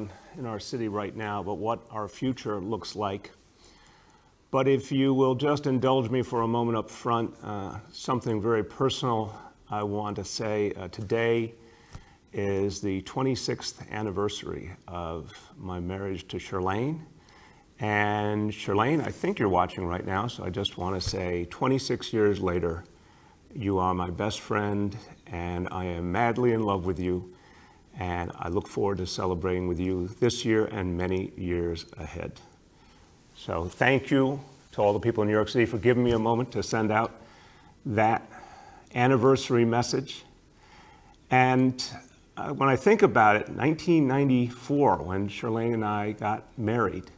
on in our city right now, but what our future looks like. But if you will just indulge me for a moment up front, something very personal I want to say. Today is the 26th anniversary of my marriage to Charlene. And Charlene, I think you're watching right now, so I just want to say 26 years later, you are my best friend, and I am madly in love with you. And I look forward to celebrating with you this year and many years ahead. So thank you to all the people in New York City for giving me a moment to send out that anniversary message. And when I think about it, 1994, when Charlene and I got married,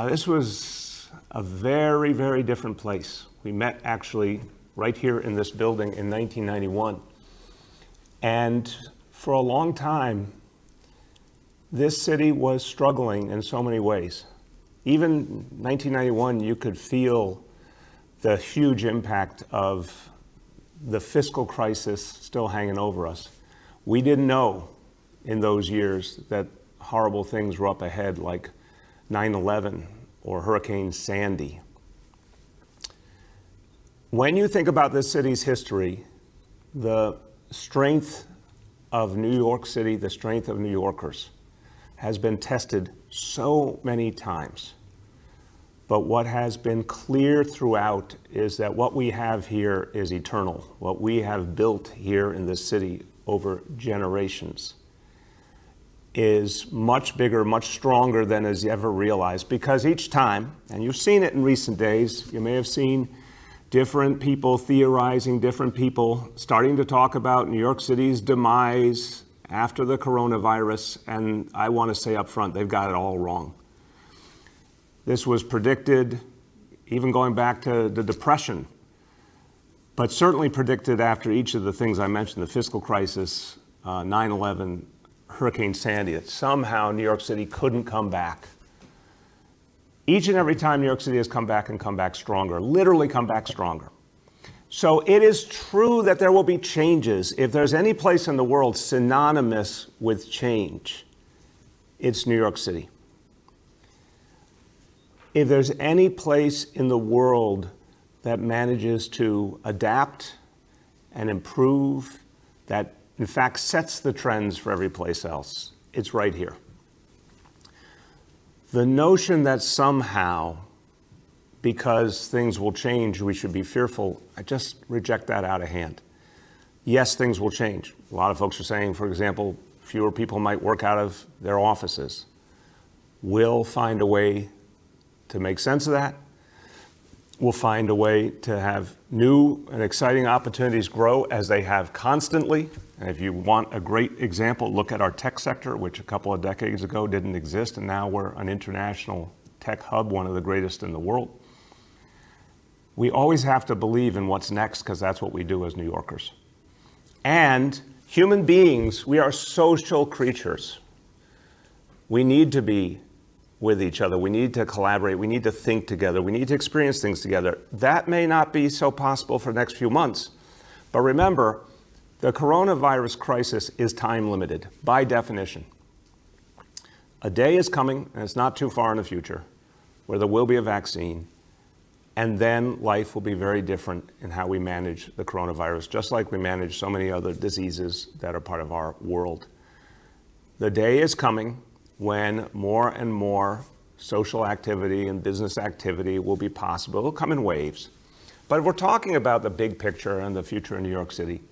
this was a very, very different place. We met actually right here in this building in 1991. And for a long time, this city was struggling in so many ways. Even 1991, you could feel the huge impact of the fiscal crisis still hanging over us. We didn't know in those years that horrible things were up ahead, like 9/11 or Hurricane Sandy. When you think about this city's history, the strength of New York City, the strength of New Yorkers, has been tested so many times. But what has been clear throughout is that what we have here is eternal. What we have built here in this city over generations is much bigger, much stronger than is ever realized. Because each time, and you've seen it in recent days, you may have seen different people theorizing, different people starting to talk about New York City's demise after the coronavirus, and I want to say up front, they've got it all wrong. This was predicted even going back to the Depression, but certainly predicted after each of the things I mentioned, the fiscal crisis, 9/11, Hurricane Sandy, that somehow New York City couldn't come back. Each and every time New York City has come back and come back stronger, literally come back stronger. So it is true that there will be changes. If there's any place in the world synonymous with change, it's New York City. If there's any place in the world that manages to adapt and improve, that in fact sets the trends for every place else, it's right here. The notion that somehow, because things will change, we should be fearful, I just reject that out of hand. Yes, things will change. A lot of folks are saying, for example, fewer people might work out of their offices. We'll find a way to make sense of that. We'll find a way to have new and exciting opportunities grow as they have constantly. And if you want a great example, look at our tech sector, which a couple of decades ago didn't exist, and now we're an international tech hub, one of the greatest in the world. We always have to believe in what's next, because that's what we do as New Yorkers. And human beings, we are social creatures. We need to be with each other. We need to collaborate. We need to think together. We need to experience things together. That may not be so possible for the next few months. But remember, the coronavirus crisis is time limited by definition. A day is coming, and it's not too far in the future, where there will be a vaccine, and then life will be very different in how we manage the coronavirus, just like we manage so many other diseases that are part of our world. The day is coming when more and more social activity and business activity will be possible. It'll come in waves. But if we're talking about the big picture and the future in New York City,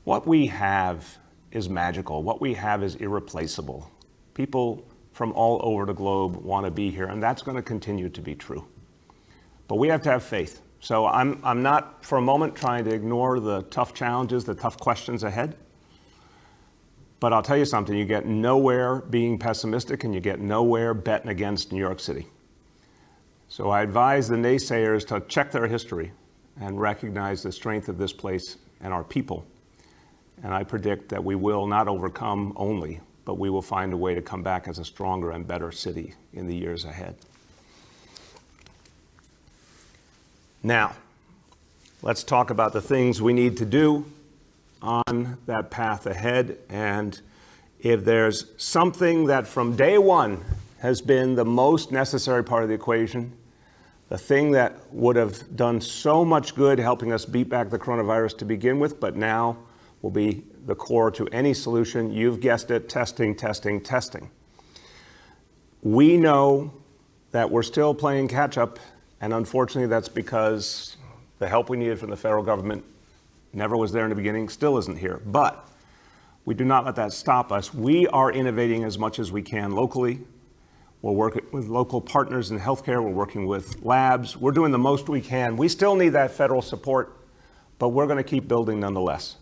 what we have is magical. What we have is irreplaceable. People from all over the globe want to be here, and that's going to continue to be true. But we have to have faith. So I'm not for a moment trying to ignore the tough challenges, the tough questions ahead. But I'll tell you something, you get nowhere being pessimistic, and you get nowhere betting against New York City. So I advise the naysayers to check their history and recognize the strength of this place and our people. And I predict that we will not overcome only, but we will find a way to come back as a stronger and better city in the years ahead. Now, let's talk about the things we need to do on that path ahead. And If there's something that from day one has been the most necessary part of the equation, the thing that would have done so much good helping us beat back the coronavirus to begin with, but now will be the core to any solution, you've guessed it, testing, testing, testing. We know that we're still playing catch up, and unfortunately that's because the help we needed from the federal government never was there in the beginning, still isn't here. But we do not let that stop us. We are innovating as much as we can locally. We're working with local partners in healthcare. We're working with labs. We're doing the most we can. We still need that federal support, but we're going to keep building nonetheless.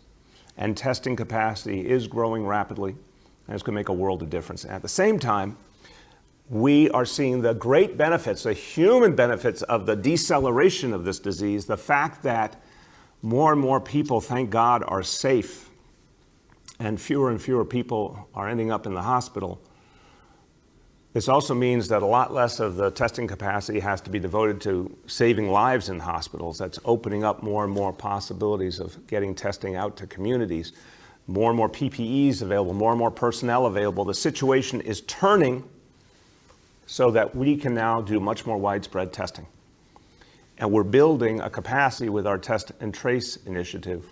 And testing capacity is growing rapidly, and it's going to make a world of difference. And at the same time, we are seeing the great benefits, the human benefits of the deceleration of this disease, the fact that more and more people, thank God, are safe, and fewer people are ending up in the hospital. This also means that a lot less of the testing capacity has to be devoted to saving lives in hospitals. That's opening up more and more possibilities of getting testing out to communities. More and more PPEs available, more and more personnel available. The situation is turning so that we can now do much more widespread testing. And we're building a capacity with our test and trace initiative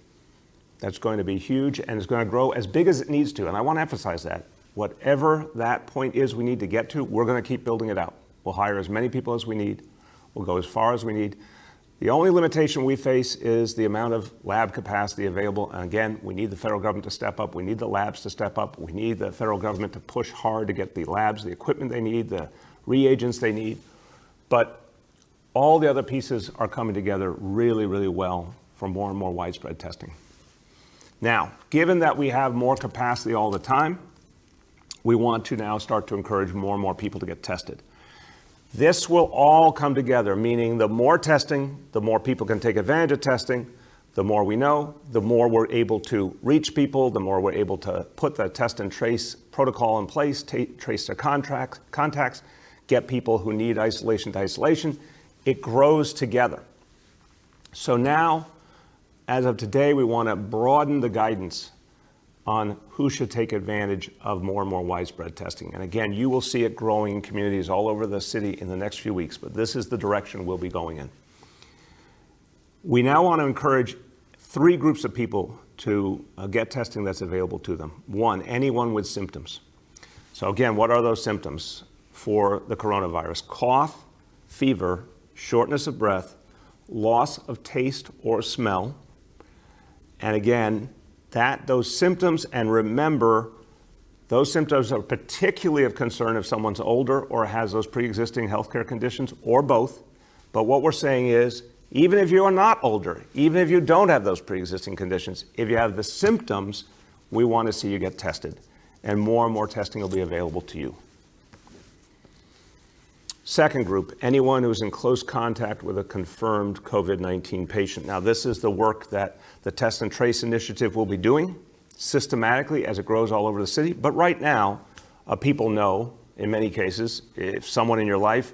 that's going to be huge and is going to grow as big as it needs to. And I want to emphasize that. Whatever that point is we need to get to, we're going to keep building it out. We'll hire as many people as we need. We'll go as far as we need. The only limitation we face is the amount of lab capacity available. And again, we need the federal government to step up. We need the labs to step up. We need the federal government to push hard to get the labs, the equipment they need, the reagents they need. But all the other pieces are coming together really, really well for more and more widespread testing. Now, given that we have more capacity all the time, we want to now start to encourage more and more people to get tested. This will all come together, meaning the more testing, the more people can take advantage of testing, the more we know, the more we're able to reach people, the more we're able to put the test and trace protocol in place, trace their contacts, get people who need isolation to isolation. It grows together. So now, as of today, we want to broaden the guidance on who should take advantage of more and more widespread testing. And again, you will see it growing in communities all over the city in the next few weeks, but this is the direction we'll be going in. We now want to encourage 3 groups of people to get testing that's available to them. 1, anyone with symptoms. So again, what are those symptoms for the coronavirus? Cough, fever, shortness of breath, loss of taste or smell, and again, those symptoms, and remember, those symptoms are particularly of concern if someone's older or has those pre-existing healthcare conditions, or both. But what we're saying is, even if you are not older, even if you don't have those pre-existing conditions, if you have the symptoms, we want to see you get tested. And more testing will be available to you. Second group, anyone who's in close contact with a confirmed COVID-19 patient. Now, this is the work that the Test and Trace Initiative will be doing systematically as it grows all over the city. But right now, people know, in many cases, if someone in your life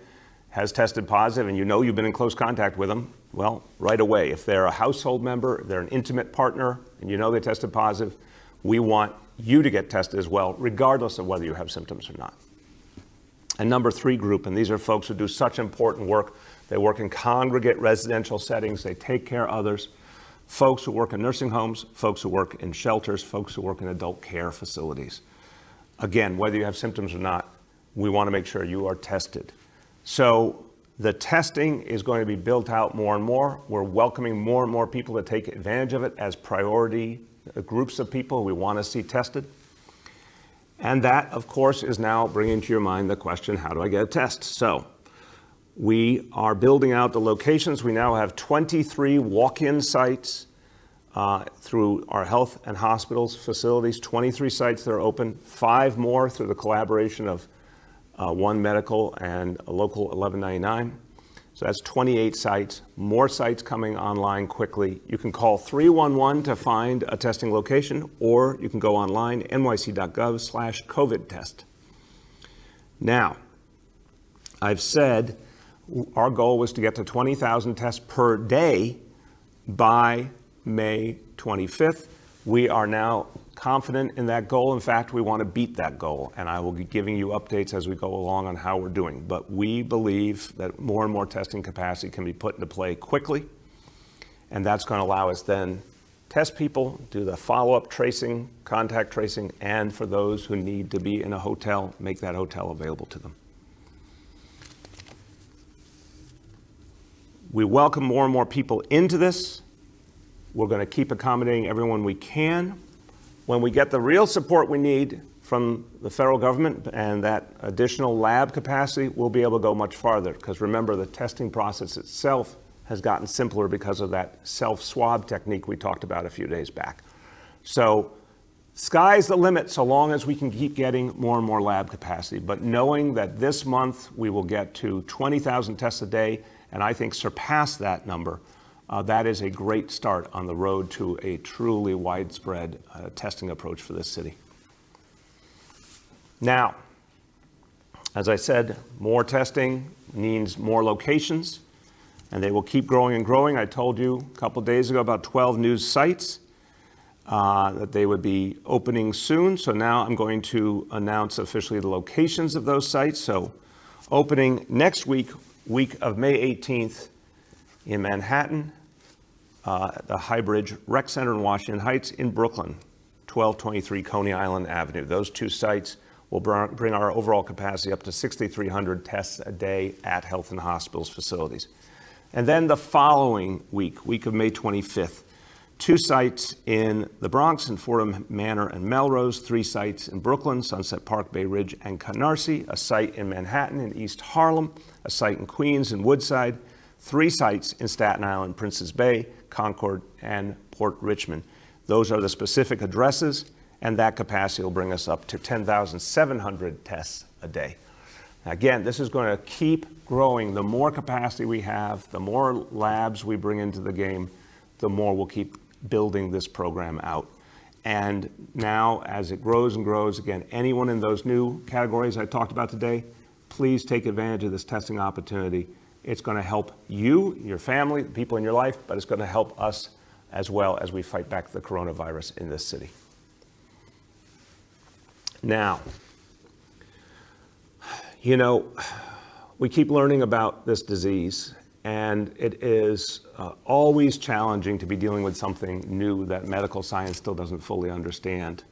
has tested positive and you know you've been in close contact with them, well, right away. If they're a household member, if they're an intimate partner, and you know they tested positive, we want you to get tested as well, regardless of whether you have symptoms or not. And number 3 group, and these are folks who do such important work. They work in congregate residential settings. They take care of others. Folks who work in nursing homes, folks who work in shelters, folks who work in adult care facilities. Again, whether you have symptoms or not, we want to make sure you are tested. So the testing is going to be built out more and more. We're welcoming more and more people to take advantage of it as priority groups of people we want to see tested. And that, of course, is now bringing to your mind the question, how do I get a test? So we are building out the locations. We now have 23 walk-in sites through our health and hospitals facilities, 23 sites that are open, 5 more through the collaboration of One Medical and a local 1199. So that's 28 sites, more sites coming online quickly. You can call 311 to find a testing location, or you can go online, nyc.gov/COVID test. Now, I've said our goal was to get to 20,000 tests per day by May 25th. We are now confident in that goal. In fact, we want to beat that goal, and I will be giving you updates as we go along on how we're doing. But we believe that more and more testing capacity can be put into play quickly, and that's going to allow us then test people, do the follow-up tracing, contact tracing, and for those who need to be in a hotel, make that hotel available to them. We welcome more and more people into this. We're going to keep accommodating everyone we can. When we get the real support we need from the federal government and that additional lab capacity, we'll be able to go much farther. Because remember, the testing process itself has gotten simpler because of that self-swab technique we talked about a few days back. So sky's the limit so long as we can keep getting more and more lab capacity. But knowing that this month we will get to 20,000 tests a day, and I think surpass that number, that is a great start on the road to a truly widespread testing approach for this city. Now, as I said, more testing means more locations, and they will keep growing and growing. I told you a couple days ago about 12 new sites that they would be opening soon. So now I'm going to announce officially the locations of those sites. So opening next week of May 18th in Manhattan, at the High Bridge Rec Center in Washington Heights, in Brooklyn, 1223 Coney Island Avenue. Those two sites will bring our overall capacity up to 6,300 tests a day at health and hospitals facilities. And then the following week of May 25th, 2 sites in the Bronx in Fordham Manor and Melrose, 3 sites in Brooklyn, Sunset Park, Bay Ridge, and Canarsie, a site in Manhattan and East Harlem, a site in Queens and Woodside, 3 sites in Staten Island, Princess Bay, Concord, and Port Richmond. Those are the specific addresses, and that capacity will bring us up to 10,700 tests a day. Again, this is going to keep growing. The more capacity we have, the more labs we bring into the game, the more we'll keep building this program out. And now, as it grows and grows, again, anyone in those new categories I talked about today, please take advantage of this testing opportunity. It's going to help you, your family, the people in your life, but it's going to help us as well as we fight back the coronavirus in this city. Now, you know, we keep learning about this disease, and it is always challenging to be dealing with something new that medical science still doesn't fully understand.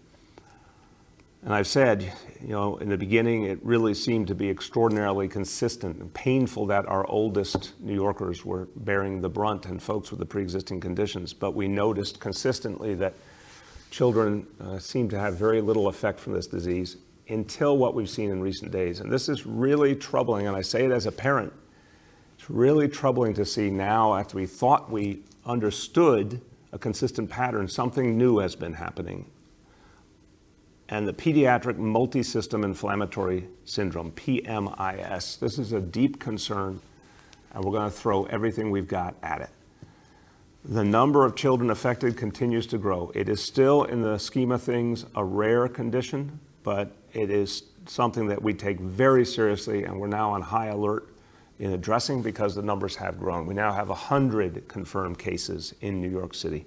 And I've said, you know, in the beginning, it really seemed to be extraordinarily consistent and painful that our oldest New Yorkers were bearing the brunt and folks with the pre-existing conditions. But we noticed consistently that children seem to have very little effect from this disease until what we've seen in recent days. And this is really troubling, and I say it as a parent. It's really troubling to see now, after we thought we understood a consistent pattern, something new has been happening. And the pediatric multi-system inflammatory syndrome, PMIS. This is a deep concern, and we're going to throw everything we've got at it. The number of children affected continues to grow. It is still, in the scheme of things, a rare condition, but it is something that we take very seriously, and we're now on high alert in addressing because the numbers have grown. We now have 100 confirmed cases in New York City.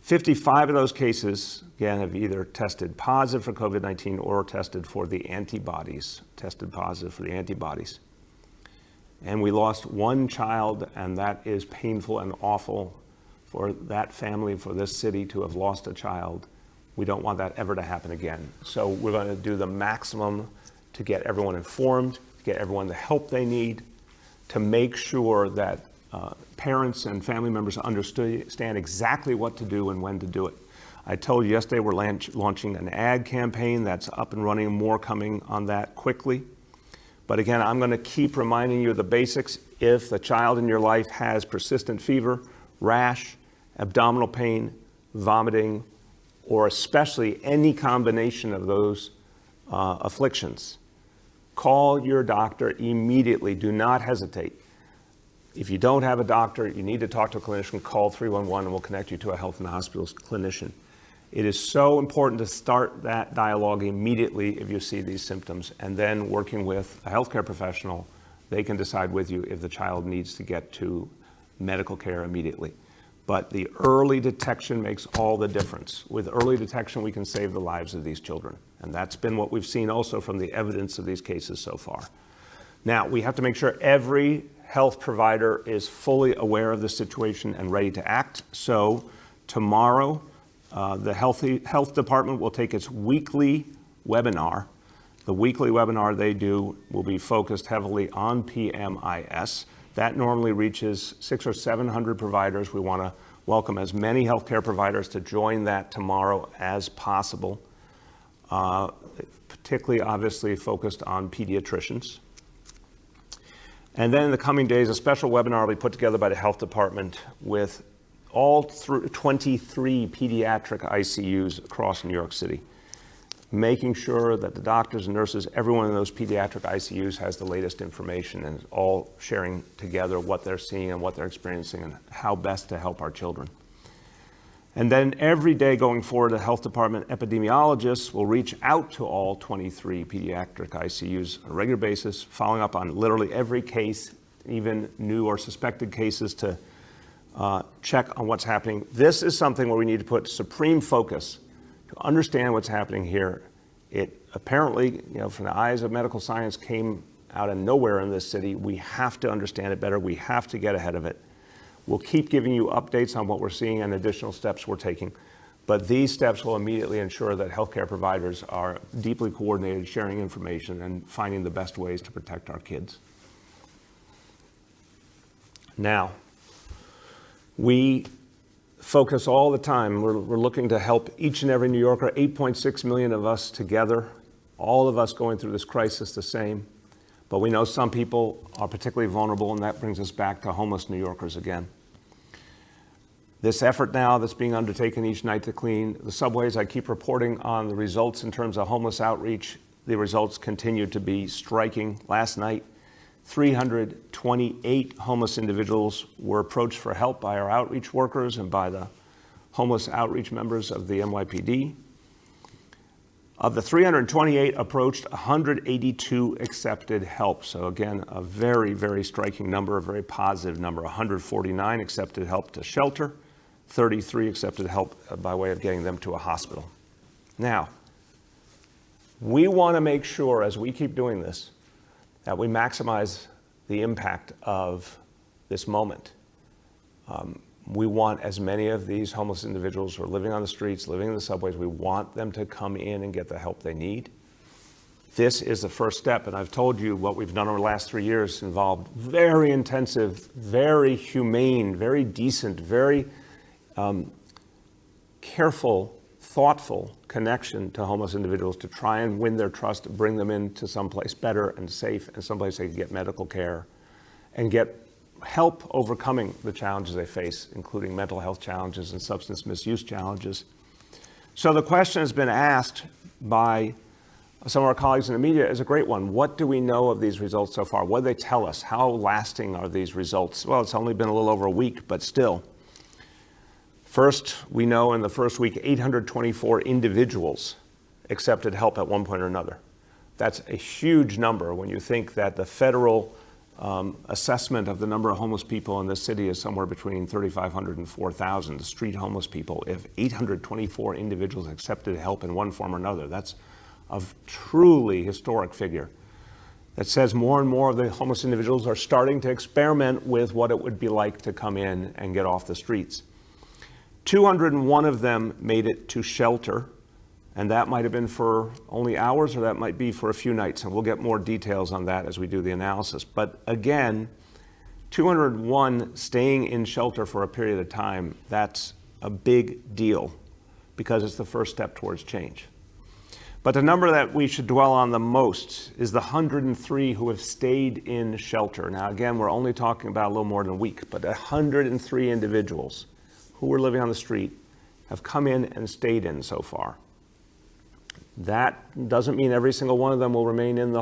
55 of those cases, again, have either tested positive for COVID-19 or tested positive for the antibodies. And we lost 1 child, and that is painful and awful for that family, for this city to have lost a child. We don't want that ever to happen again. So we're going to do the maximum to get everyone informed, to get everyone the help they need, to make sure that parents and family members understand exactly what to do and when to do it. I told you yesterday we're launching an ad campaign that's up and running, more coming on that quickly. But again, I'm going to keep reminding you of the basics. If the child in your life has persistent fever, rash, abdominal pain, vomiting, or especially any combination of those afflictions, call your doctor immediately. Do not hesitate. If you don't have a doctor, you need to talk to a clinician, call 311 and we'll connect you to a health and hospitals clinician. It is so important to start that dialogue immediately if you see these symptoms, and then working with a healthcare professional, they can decide with you if the child needs to get to medical care immediately. But the early detection makes all the difference. With early detection, we can save the lives of these children. And that's been what we've seen also from the evidence of these cases so far. Now, we have to make sure every health provider is fully aware of the situation and ready to act. So tomorrow, the health department will take its weekly webinar. The weekly webinar they do will be focused heavily on PMIS. That normally reaches 600 or 700 providers. We want to welcome as many healthcare providers to join that tomorrow as possible, particularly obviously focused on pediatricians. And then in the coming days, a special webinar will be put together by the health department with all 23 pediatric ICUs across New York City, making sure that the doctors and nurses, everyone in those pediatric ICUs has the latest information and is all sharing together what they're seeing and what they're experiencing and how best to help our children. And then every day going forward, the health department epidemiologists will reach out to all 23 pediatric ICUs on a regular basis, following up on literally every case, even new or suspected cases, to check on what's happening. This is something where we need to put supreme focus to understand what's happening here. It apparently, from the eyes of medical science, came out of nowhere in this city. We have to understand it better. We have to get ahead of it. We'll keep giving you updates on what we're seeing and additional steps we're taking. But these steps will immediately ensure that healthcare providers are deeply coordinated, sharing information and finding the best ways to protect our kids. Now, we focus all the time. We're looking to help each and every New Yorker, 8.6 million of us together, all of us going through this crisis the same. But we know some people are particularly vulnerable, and that brings us back to homeless New Yorkers again. This effort now that's being undertaken each night to clean the subways, I keep reporting on the results in terms of homeless outreach. The results continue to be striking. Last night, 328 homeless individuals were approached for help by our outreach workers and by the homeless outreach members of the NYPD. Of the 328 approached, 182 accepted help. So again, a very, very striking number, a very positive number. 149 accepted help to shelter, 33 accepted help by way of getting them to a hospital. Now, we want to make sure as we keep doing this, that we maximize the impact of this moment. We want as many of these homeless individuals who are living on the streets, living in the subways, we want them to come in and get the help they need. This is the first step, and I've told you what we've done over the last 3 years involved very intensive, very humane, very decent, very careful, thoughtful connection to homeless individuals to try and win their trust, bring them into someplace better and safe and someplace they can get medical care and get help overcoming the challenges they face, including mental health challenges and substance misuse challenges. So the question has been asked by some of our colleagues in the media is a great one. What do we know of these results so far? What do they tell us? How lasting are these results? Well, it's only been a little over a week, but still. First, we know in the first week, 824 individuals accepted help at one point or another. That's a huge number when you think that the federal assessment of the number of homeless people in this city is somewhere between 3,500 and 4,000, the street homeless people. If 824 individuals accepted help in one form or another, that's a truly historic figure. That says more and more of the homeless individuals are starting to experiment with what it would be like to come in and get off the streets. 201 of them made it to shelter, and that might have been for only hours or that might be for a few nights, and we'll get more details on that as we do the analysis. But again, 201 staying in shelter for a period of time, that's a big deal because it's the first step towards change. But the number that we should dwell on the most is the 103 who have stayed in shelter. Now again, we're only talking about a little more than a week, but 103 individuals who were living on the street have come in and stayed in so far. That doesn't mean every single one of them will remain in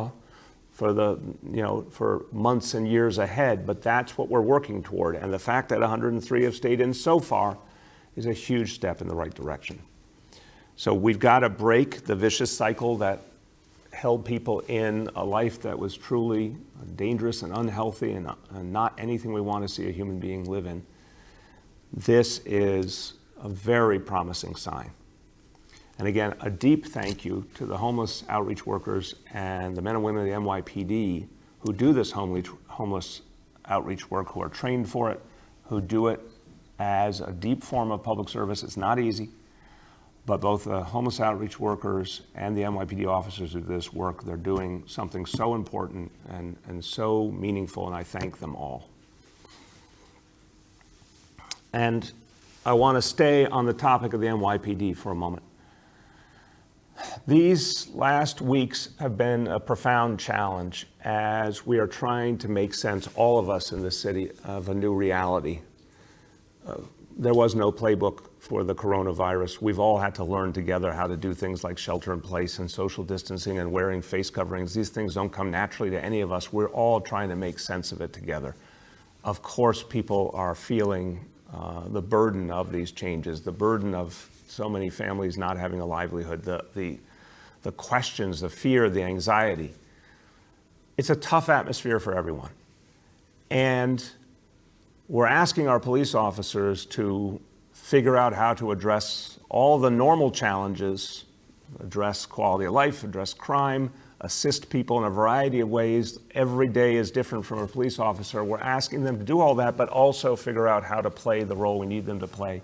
for months and years ahead, but that's what we're working toward. And the fact that 103 have stayed in so far is a huge step in the right direction. So we've got to break the vicious cycle that held people in a life that was truly dangerous and unhealthy and not anything we want to see a human being live in. This is a very promising sign. And again, a deep thank you to the homeless outreach workers and the men and women of the NYPD who do this homeless outreach work, who are trained for it, who do it as a deep form of public service. It's not easy, but both the homeless outreach workers and the NYPD officers who do this work, they're doing something so important and so meaningful, and I thank them all. And I want to stay on the topic of the NYPD for a moment. These last weeks have been a profound challenge as we are trying to make sense, all of us in this city, of a new reality. There was no playbook for the coronavirus. We've all had to learn together how to do things like shelter in place and social distancing and wearing face coverings. These things don't come naturally to any of us. We're all trying to make sense of it together. Of course, people are feeling the burden of these changes, the burden of so many families not having a livelihood, the questions, the fear, the anxiety. It's a tough atmosphere for everyone. And we're asking our police officers to figure out how to address all the normal challenges, address quality of life, address crime, assist people in a variety of ways. Every day is different from a police officer. We're asking them to do all that, but also figure out how to play the role we need them to play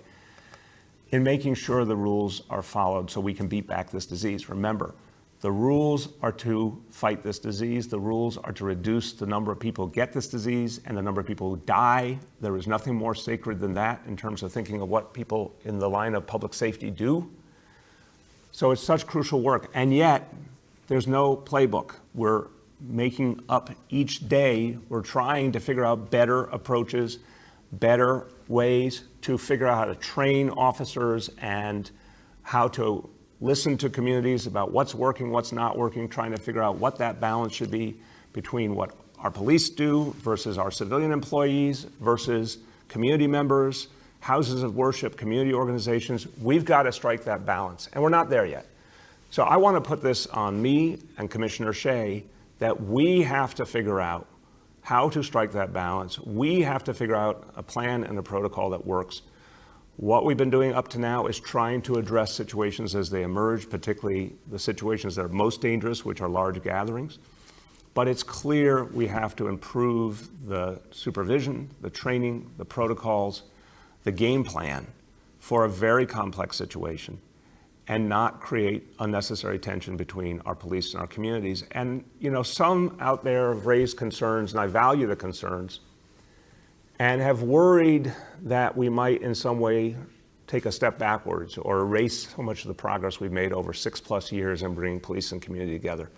in making sure the rules are followed so we can beat back this disease. Remember, the rules are to fight this disease. The rules are to reduce the number of people who get this disease and the number of people who die. There is nothing more sacred than that in terms of thinking of what people in the line of public safety do. So it's such crucial work, and yet there's no playbook. We're making up each day. We're trying to figure out better approaches, better ways to figure out how to train officers and how to listen to communities about what's working, what's not working, trying to figure out what that balance should be between what our police do versus our civilian employees versus community members, houses of worship, community organizations. We've got to strike that balance, and we're not there yet. So I want to put this on me and Commissioner Shea that we have to figure out how to strike that balance. We have to figure out a plan and a protocol that works. What we've been doing up to now is trying to address situations as they emerge, particularly the situations that are most dangerous, which are large gatherings. But it's clear we have to improve the supervision, the training, the protocols, the game plan for a very complex situation and not create unnecessary tension between our police and our communities. And, you know, some out there have raised concerns, and I value the concerns, and have worried that we might in some way take a step backwards or erase so much of the progress we've made over 6+ years in bringing police and community together.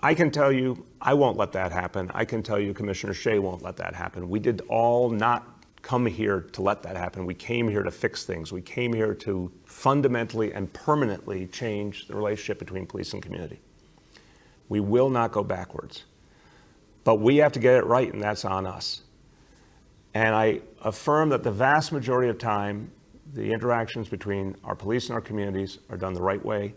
I can tell you, I won't let that happen. I can tell you Commissioner Shea won't let that happen. We did all not come here to let that happen. We came here to fix things. We came here to fundamentally and permanently change the relationship between police and community. We will not go backwards, but we have to get it right, and that's on us. And I affirm that the vast majority of time, the interactions between our police and our communities are done the right way.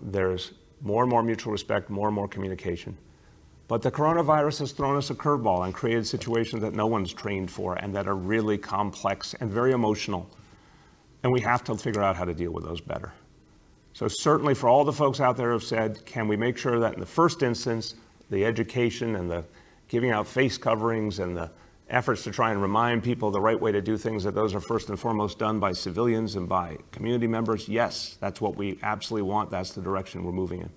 There's more and more mutual respect, more and more communication. But the coronavirus has thrown us a curveball and created situations that no one's trained for and that are really complex and very emotional. And we have to figure out how to deal with those better. So certainly for all the folks out there who have said, can we make sure that in the first instance, the education and the giving out face coverings and the efforts to try and remind people the right way to do things, that those are first and foremost done by civilians and by community members? Yes, that's what we absolutely want. That's the direction we're moving in.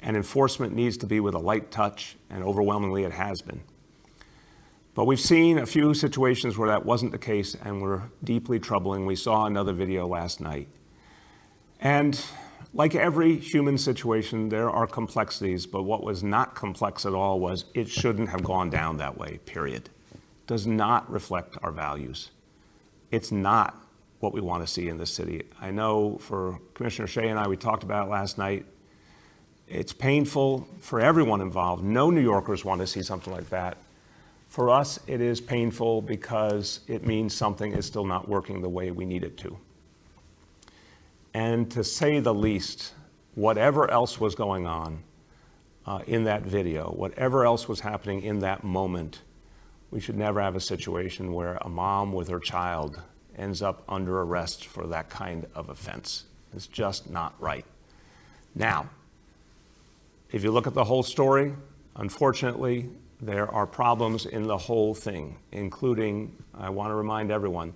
And enforcement needs to be with a light touch, and overwhelmingly it has been. But we've seen a few situations where that wasn't the case and were deeply troubling. We saw another video last night. And like every human situation, there are complexities, but what was not complex at all was it shouldn't have gone down that way, period. Does not reflect our values. It's not what we want to see in this city. I know for Commissioner Shea and I, we talked about it last night. It's painful for everyone involved. No New Yorkers want to see something like that. For us, it is painful because it means something is still not working the way we need it to. And to say the least, whatever else was going on in that video, whatever else was happening in that moment, We should never have a situation where a mom with her child ends up under arrest for that kind of offense. It's just not right. Now, if you look at the whole story, unfortunately, there are problems in the whole thing, including, I want to remind everyone,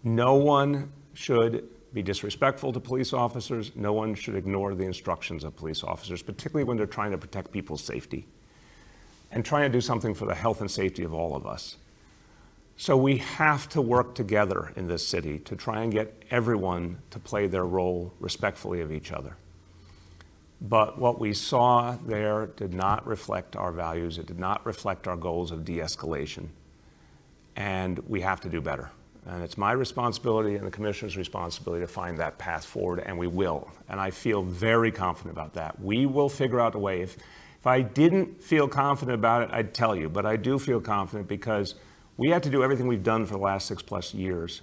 no one should be disrespectful to police officers. No one should ignore the instructions of police officers, particularly when they're trying to protect people's safety and trying to do something for the health and safety of all of us. So we have to work together in this city to try and get everyone to play their role respectfully of each other. But what we saw there did not reflect our values. It did not reflect our goals of de-escalation. And we have to do better. And it's my responsibility and the commissioner's responsibility to find that path forward, and we will. And I feel very confident about that. We will figure out a way. If I didn't feel confident about it, I'd tell you. But I do feel confident because we have to do everything we've done for the last 6+ years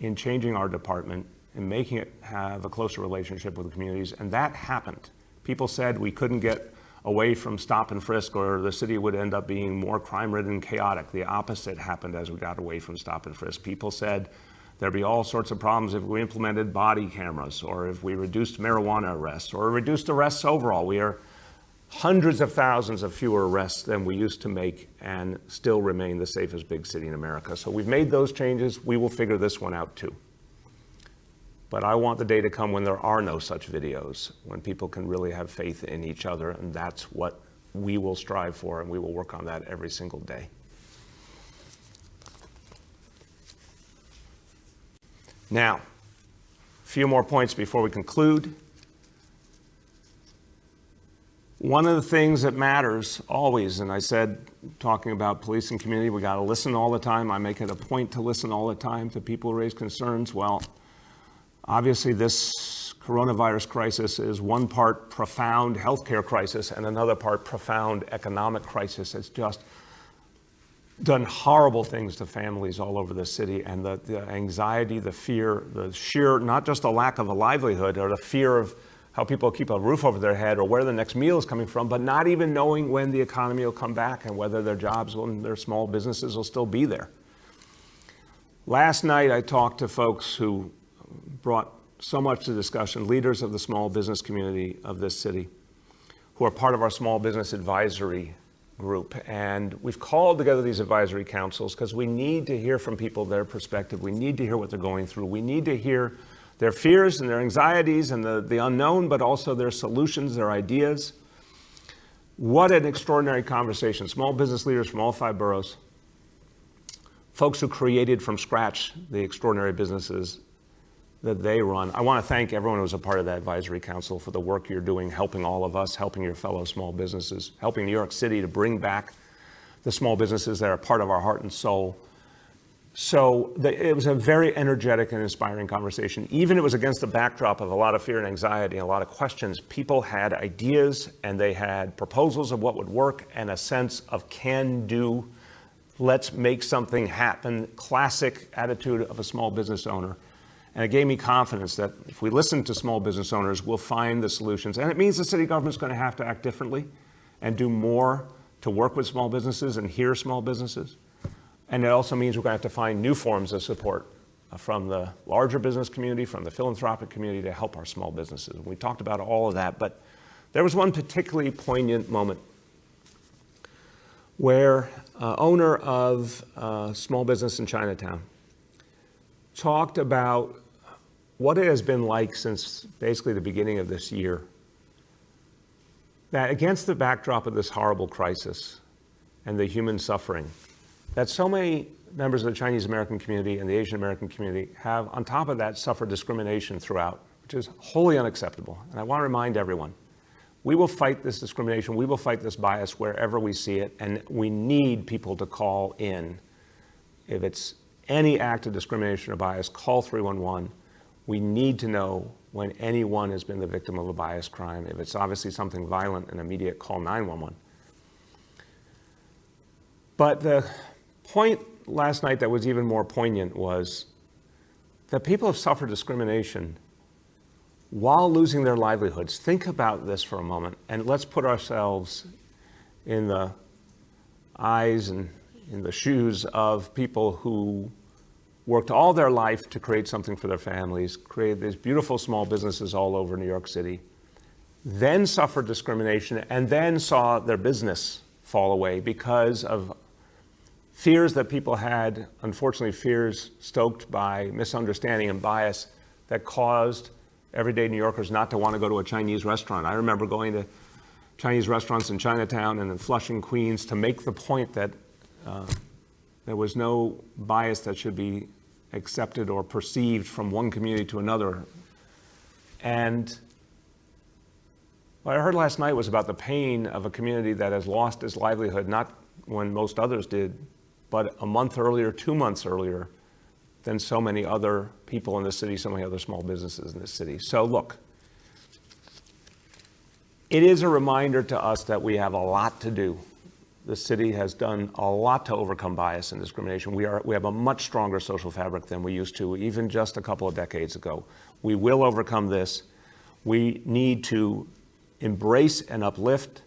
in changing our department and making it have a closer relationship with the communities. And that happened. People said we couldn't get away from stop and frisk, or the city would end up being more crime-ridden and chaotic. The opposite happened as we got away from stop and frisk. People said there'd be all sorts of problems if we implemented body cameras, or if we reduced marijuana arrests, or reduced arrests overall. We are hundreds of thousands of fewer arrests than we used to make and still remain the safest big city in America. So we've made those changes. We will figure this one out too. But I want the day to come when there are no such videos, when people can really have faith in each other, and that's what we will strive for, and we will work on that every single day. Now, a few more points before we conclude. One of the things that matters always, and I said, talking about police and community, we got to listen all the time. I make it a point to listen all the time to people who raise concerns. Well, obviously, this coronavirus crisis is one part profound healthcare crisis and another part profound economic crisis. It's just done horrible things to families all over the city, and the anxiety, the fear, the sheer, not just the lack of a livelihood or the fear of how people keep a roof over their head or where the next meal is coming from, but not even knowing when the economy will come back and whether their jobs and their small businesses will still be there. Last night, I talked to folks who brought so much to discussion, leaders of the small business community of this city, who are part of our small business advisory group. And we've called together these advisory councils because we need to hear from people their perspective. We need to hear what they're going through. We need to hear their fears and their anxieties and the unknown, but also their solutions, their ideas. What an extraordinary conversation. Small business leaders from all 5 boroughs, folks who created from scratch the extraordinary businesses that they run. I want to thank everyone who was a part of that advisory council for the work you're doing, helping all of us, helping your fellow small businesses, helping New York City to bring back the small businesses that are part of our heart and soul. So it was a very energetic and inspiring conversation. Even it was against the backdrop of a lot of fear and anxiety and a lot of questions. People had ideas and they had proposals of what would work and a sense of can do, let's make something happen, classic attitude of a small business owner. And it gave me confidence that if we listen to small business owners, we'll find the solutions. And it means the city government's going to have to act differently and do more to work with small businesses and hear small businesses. And it also means we're going to have to find new forms of support from the larger business community, from the philanthropic community to help our small businesses. We talked about all of that, but there was one particularly poignant moment where owner of a small business in Chinatown talked about what it has been like since basically the beginning of this year, that against the backdrop of this horrible crisis and the human suffering, that so many members of the Chinese American community and the Asian American community have, on top of that, suffered discrimination throughout, which is wholly unacceptable. And I want to remind everyone, we will fight this discrimination, we will fight this bias wherever we see it, and we need people to call in. If it's any act of discrimination or bias, call 311. We need to know when anyone has been the victim of a bias crime. If it's obviously something violent and immediate, call 911. But the point last night that was even more poignant was that people have suffered discrimination while losing their livelihoods. Think about this for a moment, and let's put ourselves in the eyes and in the shoes of people who worked all their life to create something for their families, created these beautiful small businesses all over New York City, then suffered discrimination, and then saw their business fall away because of fears that people had, unfortunately fears stoked by misunderstanding and bias that caused everyday New Yorkers not to want to go to a Chinese restaurant. I remember going to Chinese restaurants in Chinatown and in Flushing, Queens, to make the point that there was no bias that should be accepted or perceived from one community to another. And what I heard last night was about the pain of a community that has lost its livelihood, not when most others did, but a month earlier, 2 months earlier than so many other people in the city, so many other small businesses in the city. So look, it is a reminder to us that we have a lot to do. The city has done a lot to overcome bias and discrimination. We have a much stronger social fabric than we used to, even just a couple of decades ago. We will overcome this. We need to embrace and uplift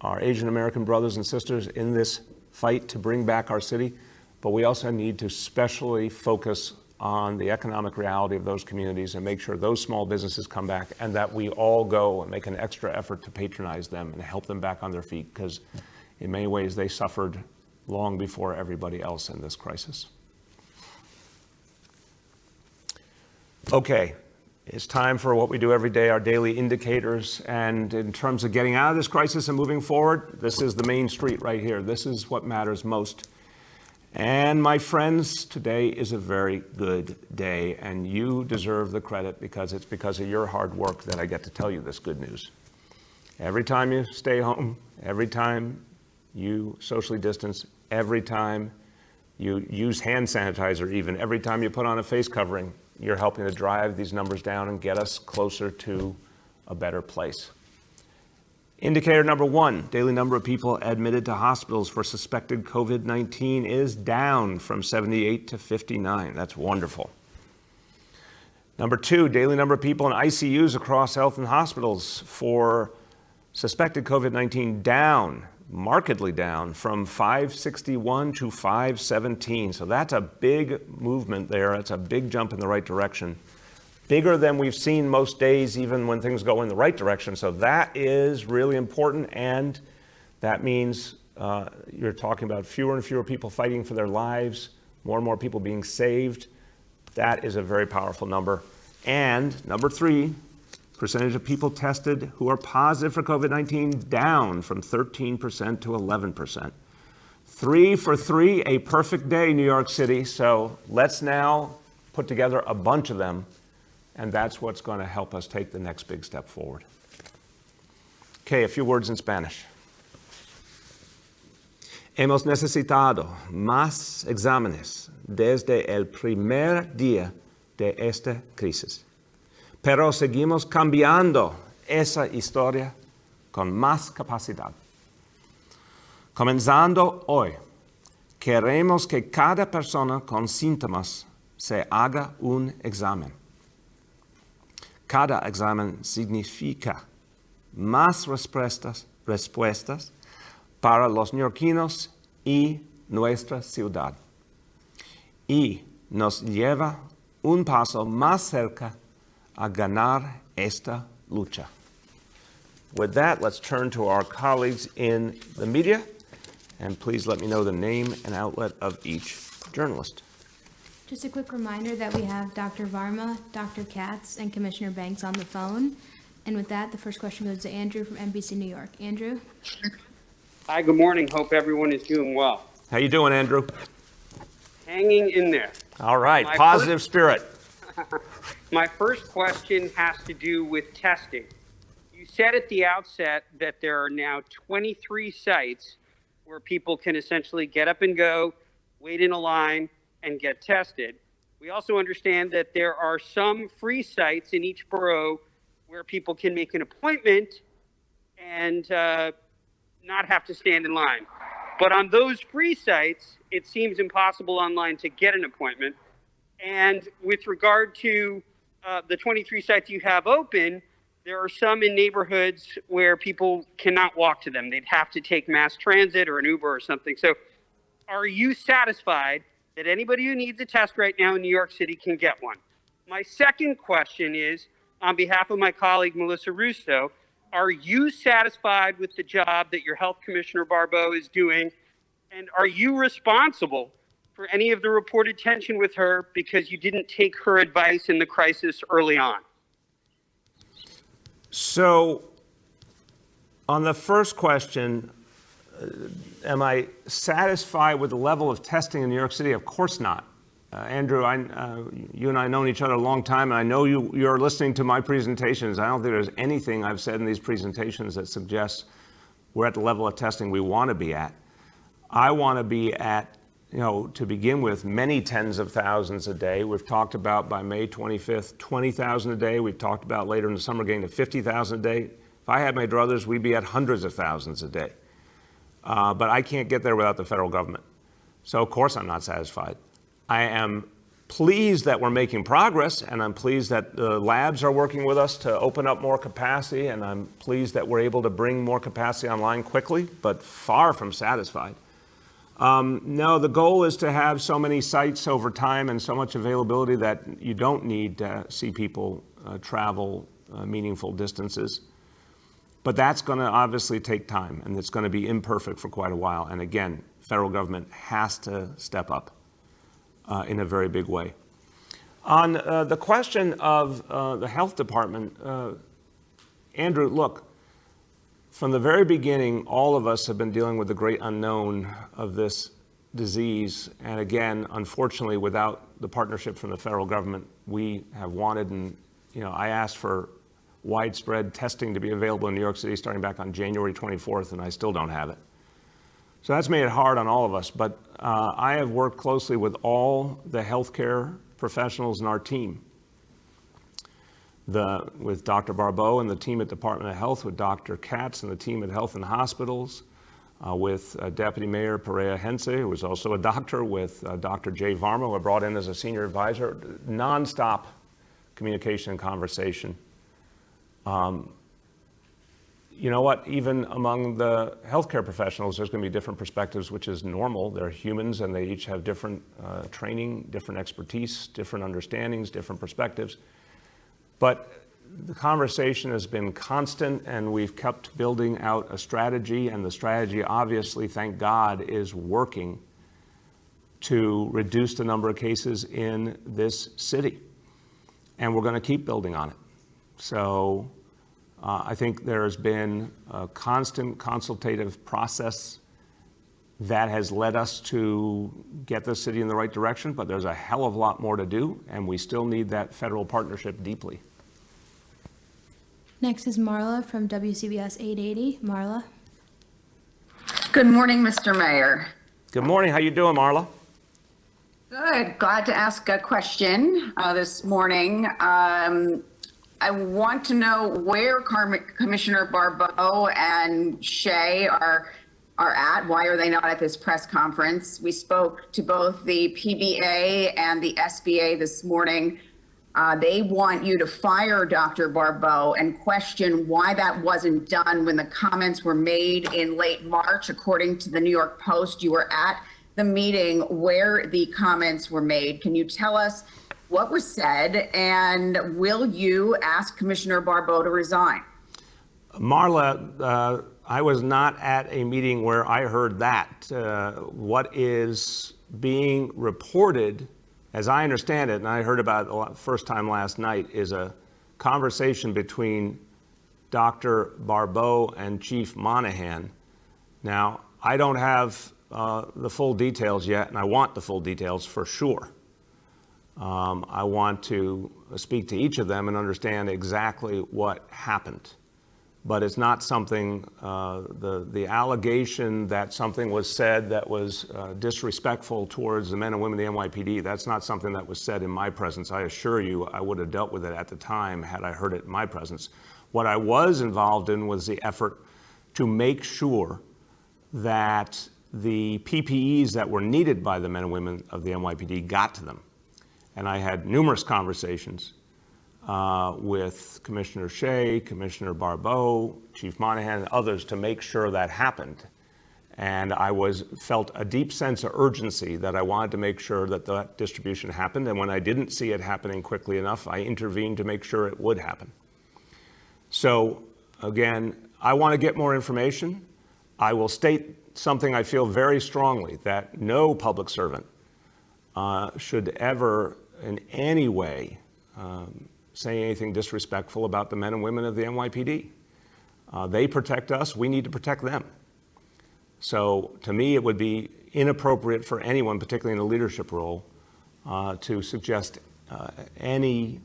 our Asian American brothers and sisters in this fight to bring back our city, but we also need to specially focus on the economic reality of those communities and make sure those small businesses come back, and that we all go and make an extra effort to patronize them and help them back on their feet, because in many ways they suffered long before everybody else in this crisis. Okay, it's time for what we do every day, our daily indicators. And in terms of getting out of this crisis and moving forward, this is the main street right here. This is what matters most. And my friends, today is a very good day, and you deserve the credit because it's because of your hard work that I get to tell you this good news. Every time you stay home, every time you socially distance, every time you use hand sanitizer even, every time you put on a face covering, you're helping to drive these numbers down and get us closer to a better place. Indicator number 1, daily number of people admitted to hospitals for suspected COVID-19 is down from 78 to 59. That's wonderful. Number 2, daily number of people in ICUs across health and hospitals for suspected COVID-19 down, markedly down, from 561 to 517. So that's a big movement there. That's a big jump in the right direction. Bigger than we've seen most days, even when things go in the right direction. So that is really important, and that means you're talking about fewer and fewer people fighting for their lives, more and more people being saved. That is a very powerful number. And number 3, percentage of people tested who are positive for COVID-19 down from 13% to 11%. 3 for 3, a perfect day, New York City. So let's now put together a bunch of them, and that's what's going to help us take the next big step forward. Okay, a few words in Spanish. Hemos necesitado más exámenes desde el primer día de esta crisis. Pero seguimos cambiando esa historia con más capacidad. Comenzando hoy, queremos que cada persona con síntomas se haga un examen. Cada examen significa más respuestas para los neoyorquinos y nuestra ciudad. Y nos lleva un paso más cerca a ganar esta lucha. With that, let's turn to our colleagues in the media, and please let me know the name and outlet of each journalist. Just a quick reminder that we have Dr. Varma, Dr. Katz, and Commissioner Banks on the phone. And with that, the first question goes to Andrew from NBC New York. Andrew? Hi, good morning. Hope everyone is doing well. How you doing, Andrew? Hanging in there. All right, positive spirit. My first question has to do with testing. You said at the outset that there are now 23 sites where people can essentially get up and go, wait in a line, and get tested. We also understand that there are some free sites in each borough where people can make an appointment and not have to stand in line. But on those free sites, it seems impossible online to get an appointment. And with regard to the 23 sites you have open, there are some in neighborhoods where people cannot walk to them. They'd have to take mass transit or an Uber or something. So are you satisfied that anybody who needs a test right now in New York City can get one? My second question is, on behalf of my colleague Melissa Russo, are you satisfied with the job that your Health Commissioner Barbeau is doing? And are you responsible for any of the reported tension with her because you didn't take her advice in the crisis early on? So, on the first question, am I satisfied with the level of testing in New York City? Of course not. Andrew, you and I have known each other a long time, and I know you're listening to my presentations. I don't think there's anything I've said in these presentations that suggests we're at the level of testing we want to be at. I want to be at, to begin with, many tens of thousands a day. We've talked about by May 25th, 20,000 a day. We've talked about later in the summer getting to 50,000 a day. If I had my druthers, we'd be at hundreds of thousands a day. But I can't get there without the federal government. So of course I'm not satisfied. I am pleased that we're making progress, and I'm pleased that the labs are working with us to open up more capacity, and I'm pleased that we're able to bring more capacity online quickly, but far from satisfied. No, the goal is to have so many sites over time and so much availability that you don't need to see people travel meaningful distances. But that's going to obviously take time, and it's going to be imperfect for quite a while. And again, federal government has to step up in a very big way. On the question of the health department, Andrew, look, from the very beginning, all of us have been dealing with the great unknown of this disease. And again, unfortunately, without the partnership from the federal government, we have wanted, and I asked for widespread testing to be available in New York City starting back on January 24th, and I still don't have it. So that's made it hard on all of us, but I have worked closely with all the healthcare professionals in our team, with Dr. Barbeau and the team at Department of Health, with Dr. Katz and the team at Health and Hospitals, with Deputy Mayor Perea Hense, who was also a doctor, with Dr. Jay Varma, who I brought in as a senior advisor, nonstop communication and conversation. You know what? Even among the healthcare professionals, there's going to be different perspectives, which is normal. They're humans, and they each have different training, different expertise, different understandings, different perspectives. But the conversation has been constant, and we've kept building out a strategy, and the strategy, obviously, thank God, is working to reduce the number of cases in this city. And we're going to keep building on it. So I think there has been a constant consultative process that has led us to get the city in the right direction, but there's a hell of a lot more to do, and we still need that federal partnership deeply. Next is Marla from WCBS 880. Marla. Good morning, Mr. Mayor. Good morning. How you doing, Marla? Good. Glad to ask a question this morning. I want to know where Commissioner Barbeau and Shea are at. Why are they not at this press conference? We spoke to both the PBA and the SBA this morning. They want you to fire Dr. Barbeau and question why that wasn't done when the comments were made in late March. According to the New York Post, you were at the meeting where the comments were made. Can you tell us what was said, and will you ask Commissioner Barbeau to resign? Marla, I was not at a meeting where I heard that. What is being reported, as I understand it, and I heard about it the first time last night, is a conversation between Dr. Barbeau and Chief Monahan. Now, I don't have the full details yet, and I want the full details for sure. I want to speak to each of them and understand exactly what happened. But it's not something, the allegation that something was said that was disrespectful towards the men and women of the NYPD, that's not something that was said in my presence. I assure you I would have dealt with it at the time had I heard it in my presence. What I was involved in was the effort to make sure that the PPEs that were needed by the men and women of the NYPD got to them. And I had numerous conversations with Commissioner Shea, Commissioner Barbeau, Chief Monahan, and others to make sure that happened. And I felt a deep sense of urgency that I wanted to make sure that that distribution happened. And when I didn't see it happening quickly enough, I intervened to make sure it would happen. So again, I want to get more information. I will state something I feel very strongly, that no public servant should ever in any way say anything disrespectful about the men and women of the NYPD. They protect us, we need to protect them. So to me, it would be inappropriate for anyone, particularly in a leadership role, to suggest any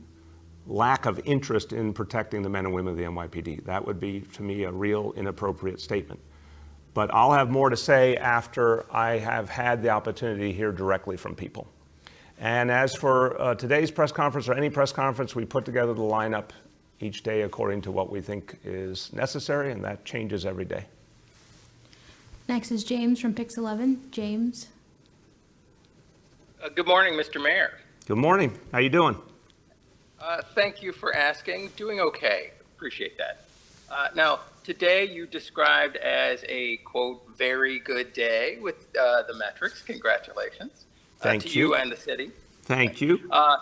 lack of interest in protecting the men and women of the NYPD. That would be, to me, a real inappropriate statement. But I'll have more to say after I have had the opportunity to hear directly from people. And as for today's press conference or any press conference, we put together the lineup each day according to what we think is necessary, and that changes every day. Next is James from Pix 11. James. Good morning, Mr. Mayor. Good morning. How you doing? Thank you for asking. Doing okay. Appreciate that. Now, today you described as a, quote, very good day with the metrics. Congratulations. Thank to you. you and the city. Thank you. Now,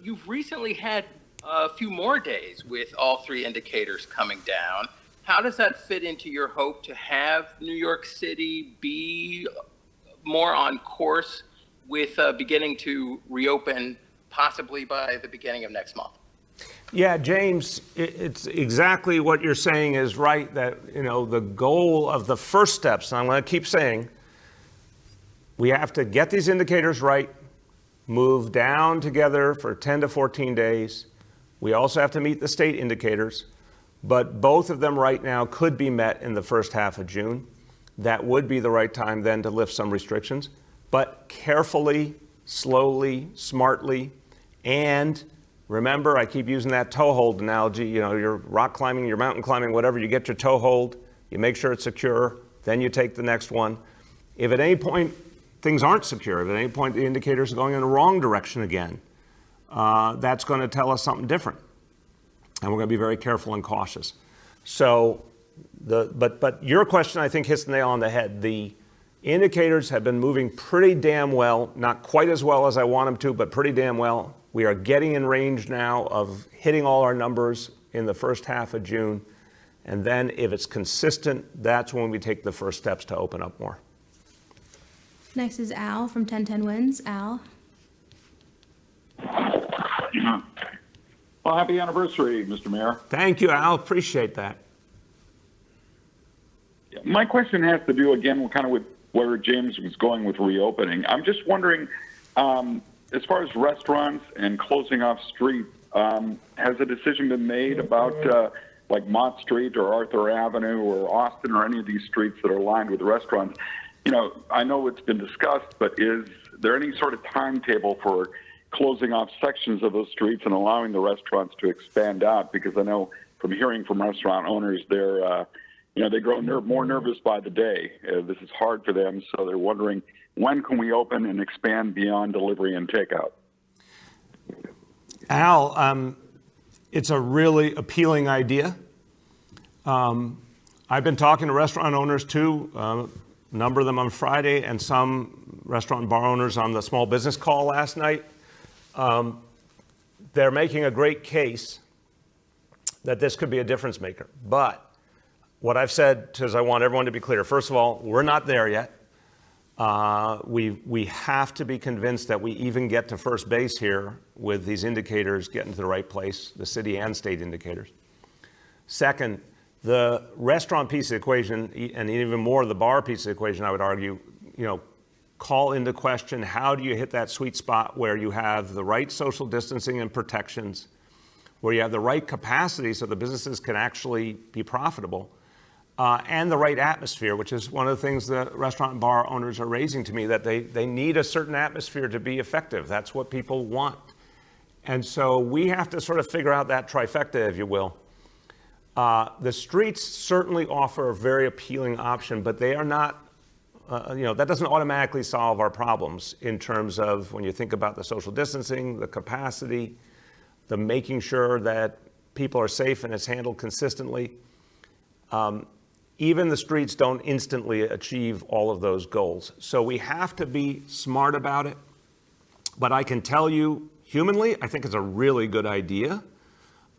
you've recently had a few more days with all three indicators coming down. How does that fit into your hope to have New York City be more on course with beginning to reopen possibly by the beginning of next month? Yeah, James, it's exactly what you're saying is right, that, you know, the goal of the first steps, and I'm going to keep saying, we have to get these indicators right, move down together for 10 to 14 days. We also have to meet the state indicators, but both of them right now could be met in the first half of June. That would be the right time then to lift some restrictions, but carefully, slowly, smartly, and remember, I keep using that toe hold analogy. You know, you're rock climbing, you're mountain climbing, whatever, you get your toe hold, you make sure it's secure, then you take the next one. If at any point things aren't secure, if at any point the indicators are going in the wrong direction again, that's going to tell us something different. And we're going to be very careful and cautious. So, but your question, I think, hits the nail on the head. The indicators have been moving pretty damn well, not quite as well as I want them to, but pretty damn well. We are getting in range now of hitting all our numbers in the first half of June. And then if it's consistent, that's when we take the first steps to open up more. Next is Al from 1010 Wins. Al. Well, happy anniversary, Mr. Mayor. Thank you, Al. Appreciate that. My question has to do, again, kind of with where James was going with reopening. I'm just wondering, as far as restaurants and closing off streets, has a decision been made about like Mott Street or Arthur Avenue or Austin or any of these streets that are lined with restaurants? You know, I know it's been discussed, but is there any sort of timetable for closing off sections of those streets and allowing the restaurants to expand out? Because I know from hearing from restaurant owners, they're, they grow more nervous by the day. This is hard for them, so they're wondering, when can we open and expand beyond delivery and takeout? Al, it's a really appealing idea. I've been talking to restaurant owners too, a number of them on Friday, and some restaurant and bar owners on the small business call last night. They're making a great case that this could be a difference maker. But what I've said is I want everyone to be clear. First of all, we're not there yet. We have to be convinced that we even get to first base here with these indicators getting to the right place, the city and state indicators. Second, the restaurant piece of the equation, and even more the bar piece of the equation, I would argue, call into question, how do you hit that sweet spot where you have the right social distancing and protections, where you have the right capacity so the businesses can actually be profitable, and the right atmosphere, which is one of the things that restaurant and bar owners are raising to me, that they need a certain atmosphere to be effective. That's what people want. And so we have to sort of figure out that trifecta, if you will. The streets certainly offer a very appealing option, but they are not, that doesn't automatically solve our problems in terms of when you think about the social distancing, the capacity, the making sure that people are safe and it's handled consistently. even the streets don't instantly achieve all of those goals. So we have to be smart about it. But I can tell you, humanly, I think it's a really good idea.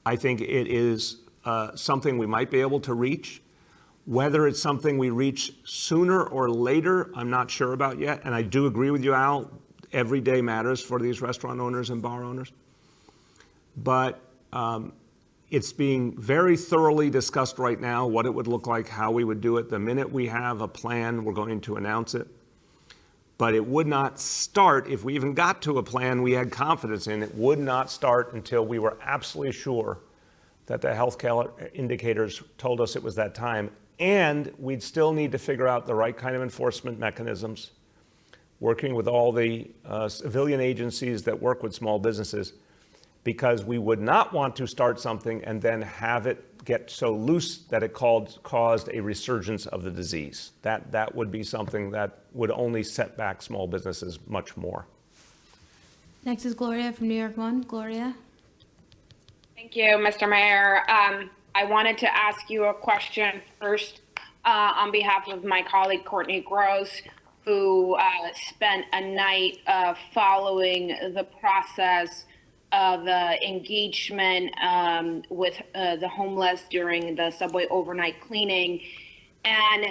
I think it is something we might be able to reach. Whether it's something we reach sooner or later, I'm not sure about yet. And I do agree with you, Al, every day matters for these restaurant owners and bar owners. But it's being very thoroughly discussed right now, what it would look like, how we would do it. The minute we have a plan, we're going to announce it. But it would not start, if we even got to a plan we had confidence in, it would not start until we were absolutely sure that the health care indicators told us it was that time. And we'd still need to figure out the right kind of enforcement mechanisms, working with all the civilian agencies that work with small businesses, because we would not want to start something and then have it get so loose that it caused a resurgence of the disease. That would be something that would only set back small businesses much more. Next is Gloria from New York One. Gloria. Thank you, Mr. Mayor. I wanted to ask you a question first on behalf of my colleague Courtney Gross, who spent a night following the process of engagement with the homeless during the subway overnight cleaning. And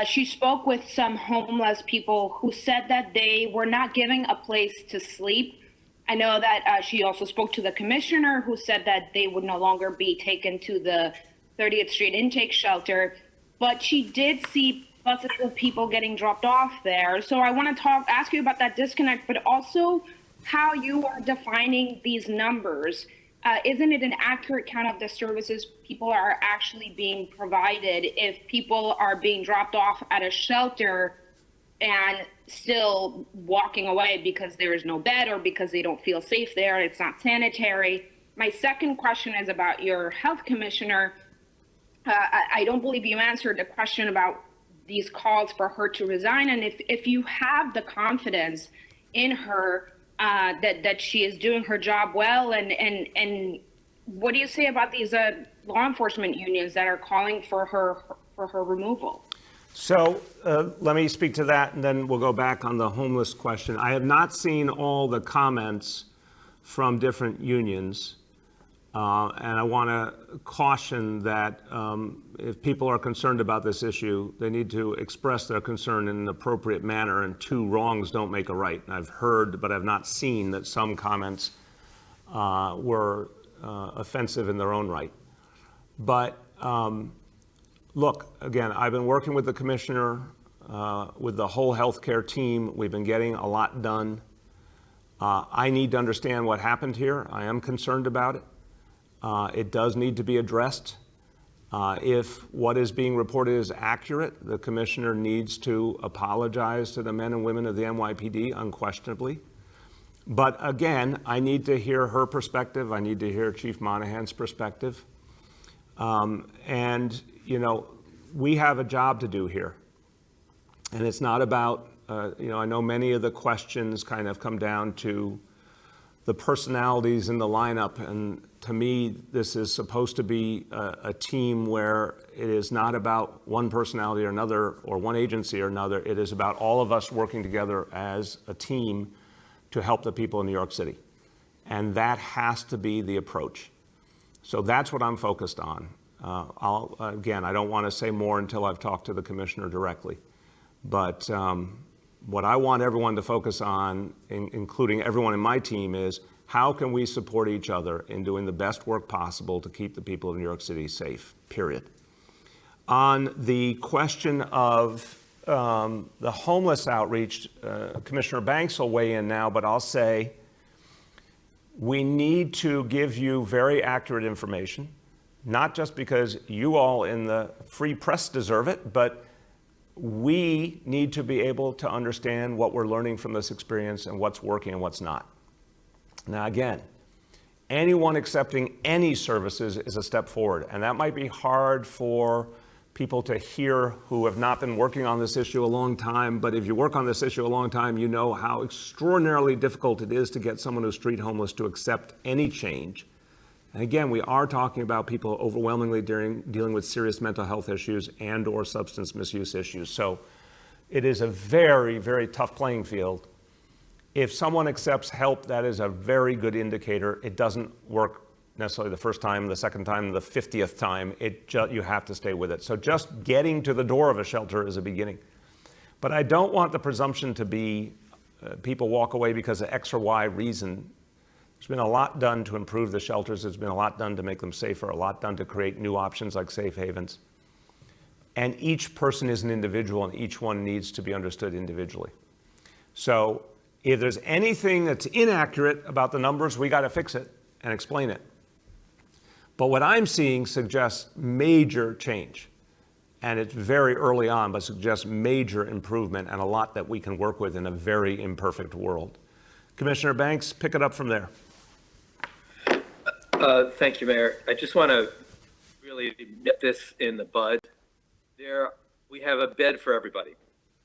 she spoke with some homeless people who said that they were not given a place to sleep. I know that she also spoke to the commissioner, who said that they would no longer be taken to the 30th Street intake shelter, but she did see buses of people getting dropped off there. So I want to ask you about that disconnect, but also how you are defining these numbers. Isn't it an accurate count of the services people are actually being provided if people are being dropped off at a shelter and still walking away because there is no bed or because they don't feel safe there, it's not sanitary? My second question is about your health commissioner. I don't believe you answered the question about these calls for her to resign, and if you have the confidence in her that she is doing her job well, and what do you say about these law enforcement unions that are calling for her removal? So let me speak to that, and then we'll go back on the homeless question. I have not seen all the comments from different unions, and I want to caution that if people are concerned about this issue, they need to express their concern in an appropriate manner, and two wrongs don't make a right. And I've heard, but I've not seen, that some comments were offensive in their own right. But look, again, I've been working with the commissioner, with the whole healthcare team. We've been getting a lot done. I need to understand what happened here. I am concerned about it. It does need to be addressed. If what is being reported is accurate, the commissioner needs to apologize to the men and women of the NYPD, unquestionably. But again, I need to hear her perspective. I need to hear Chief Monahan's perspective. And, you know, we have a job to do here. And it's not about, I know many of the questions kind of come down to the personalities in the lineup. And to me, this is supposed to be a team where it is not about one personality or another, or one agency or another. It is about all of us working together as a team to help the people in New York City. And that has to be the approach. So that's what I'm focused on. Again, I don't want to say more until I've talked to the commissioner directly. But what I want everyone to focus on, including everyone in my team, is how can we support each other in doing the best work possible to keep the people of New York City safe, period. On the question of the homeless outreach, Commissioner Banks will weigh in now, but I'll say we need to give you very accurate information, not just because you all in the free press deserve it, but we need to be able to understand what we're learning from this experience and what's working and what's not. Now, again, anyone accepting any services is a step forward, and that might be hard for people to hear who have not been working on this issue a long time, but if you work on this issue a long time, you know how extraordinarily difficult it is to get someone who's street homeless to accept any change, And again, we are talking about people overwhelmingly dealing with serious mental health issues and or substance misuse issues. So it is a very, very tough playing field. If someone accepts help, that is a very good indicator. It doesn't work necessarily the first time, the second time, the 50th time. You have to stay with it. So just getting to the door of a shelter is a beginning. But I don't want the presumption to be people walk away because of X or Y reason. There's been a lot done to improve the shelters. There's been a lot done to make them safer, a lot done to create new options like safe havens. And each person is an individual, and each one needs to be understood individually. So if there's anything that's inaccurate about the numbers, we got to fix it and explain it. But what I'm seeing suggests major change. And it's very early on, but suggests major improvement and a lot that we can work with in a very imperfect world. Commissioner Banks, pick it up from there. Thank you, Mayor. I just want to really nip this in the bud. We have a bed for everybody.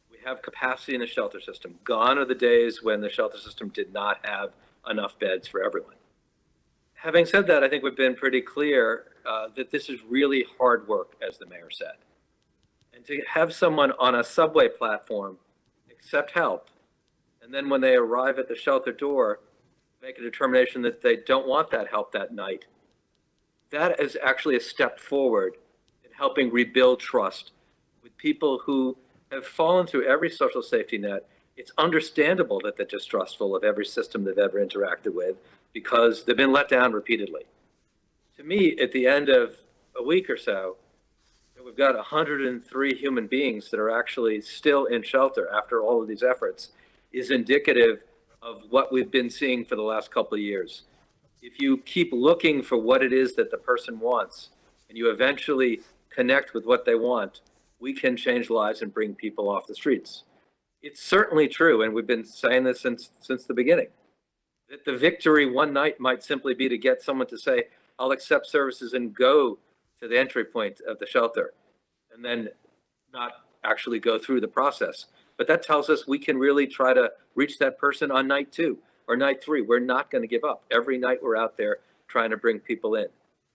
We have capacity in the shelter system. Gone are the days when the shelter system did not have enough beds for everyone. Having said that, I think we've been pretty clear that this is really hard work, as the mayor said. And to have someone on a subway platform accept help, and then when they arrive at the shelter door, make a determination that they don't want that help that night, that is actually a step forward in helping rebuild trust with people who have fallen through every social safety net. It's understandable that they're distrustful of every system they've ever interacted with because they've been let down repeatedly. To me, at the end of a week or so, we've got 103 human beings that are actually still in shelter after all of these efforts is indicative of what we've been seeing for the last couple of years. If you keep looking for what it is that the person wants and you eventually connect with what they want, we can change lives and bring people off the streets. It's certainly true, and we've been saying this since the beginning, that the victory one night might simply be to get someone to say, I'll accept services and go to the entry point of the shelter, and then not actually go through the process. But that tells us we can really try to reach that person on night 2 or night 3. We're not going to give up. Every night we're out there trying to bring people in.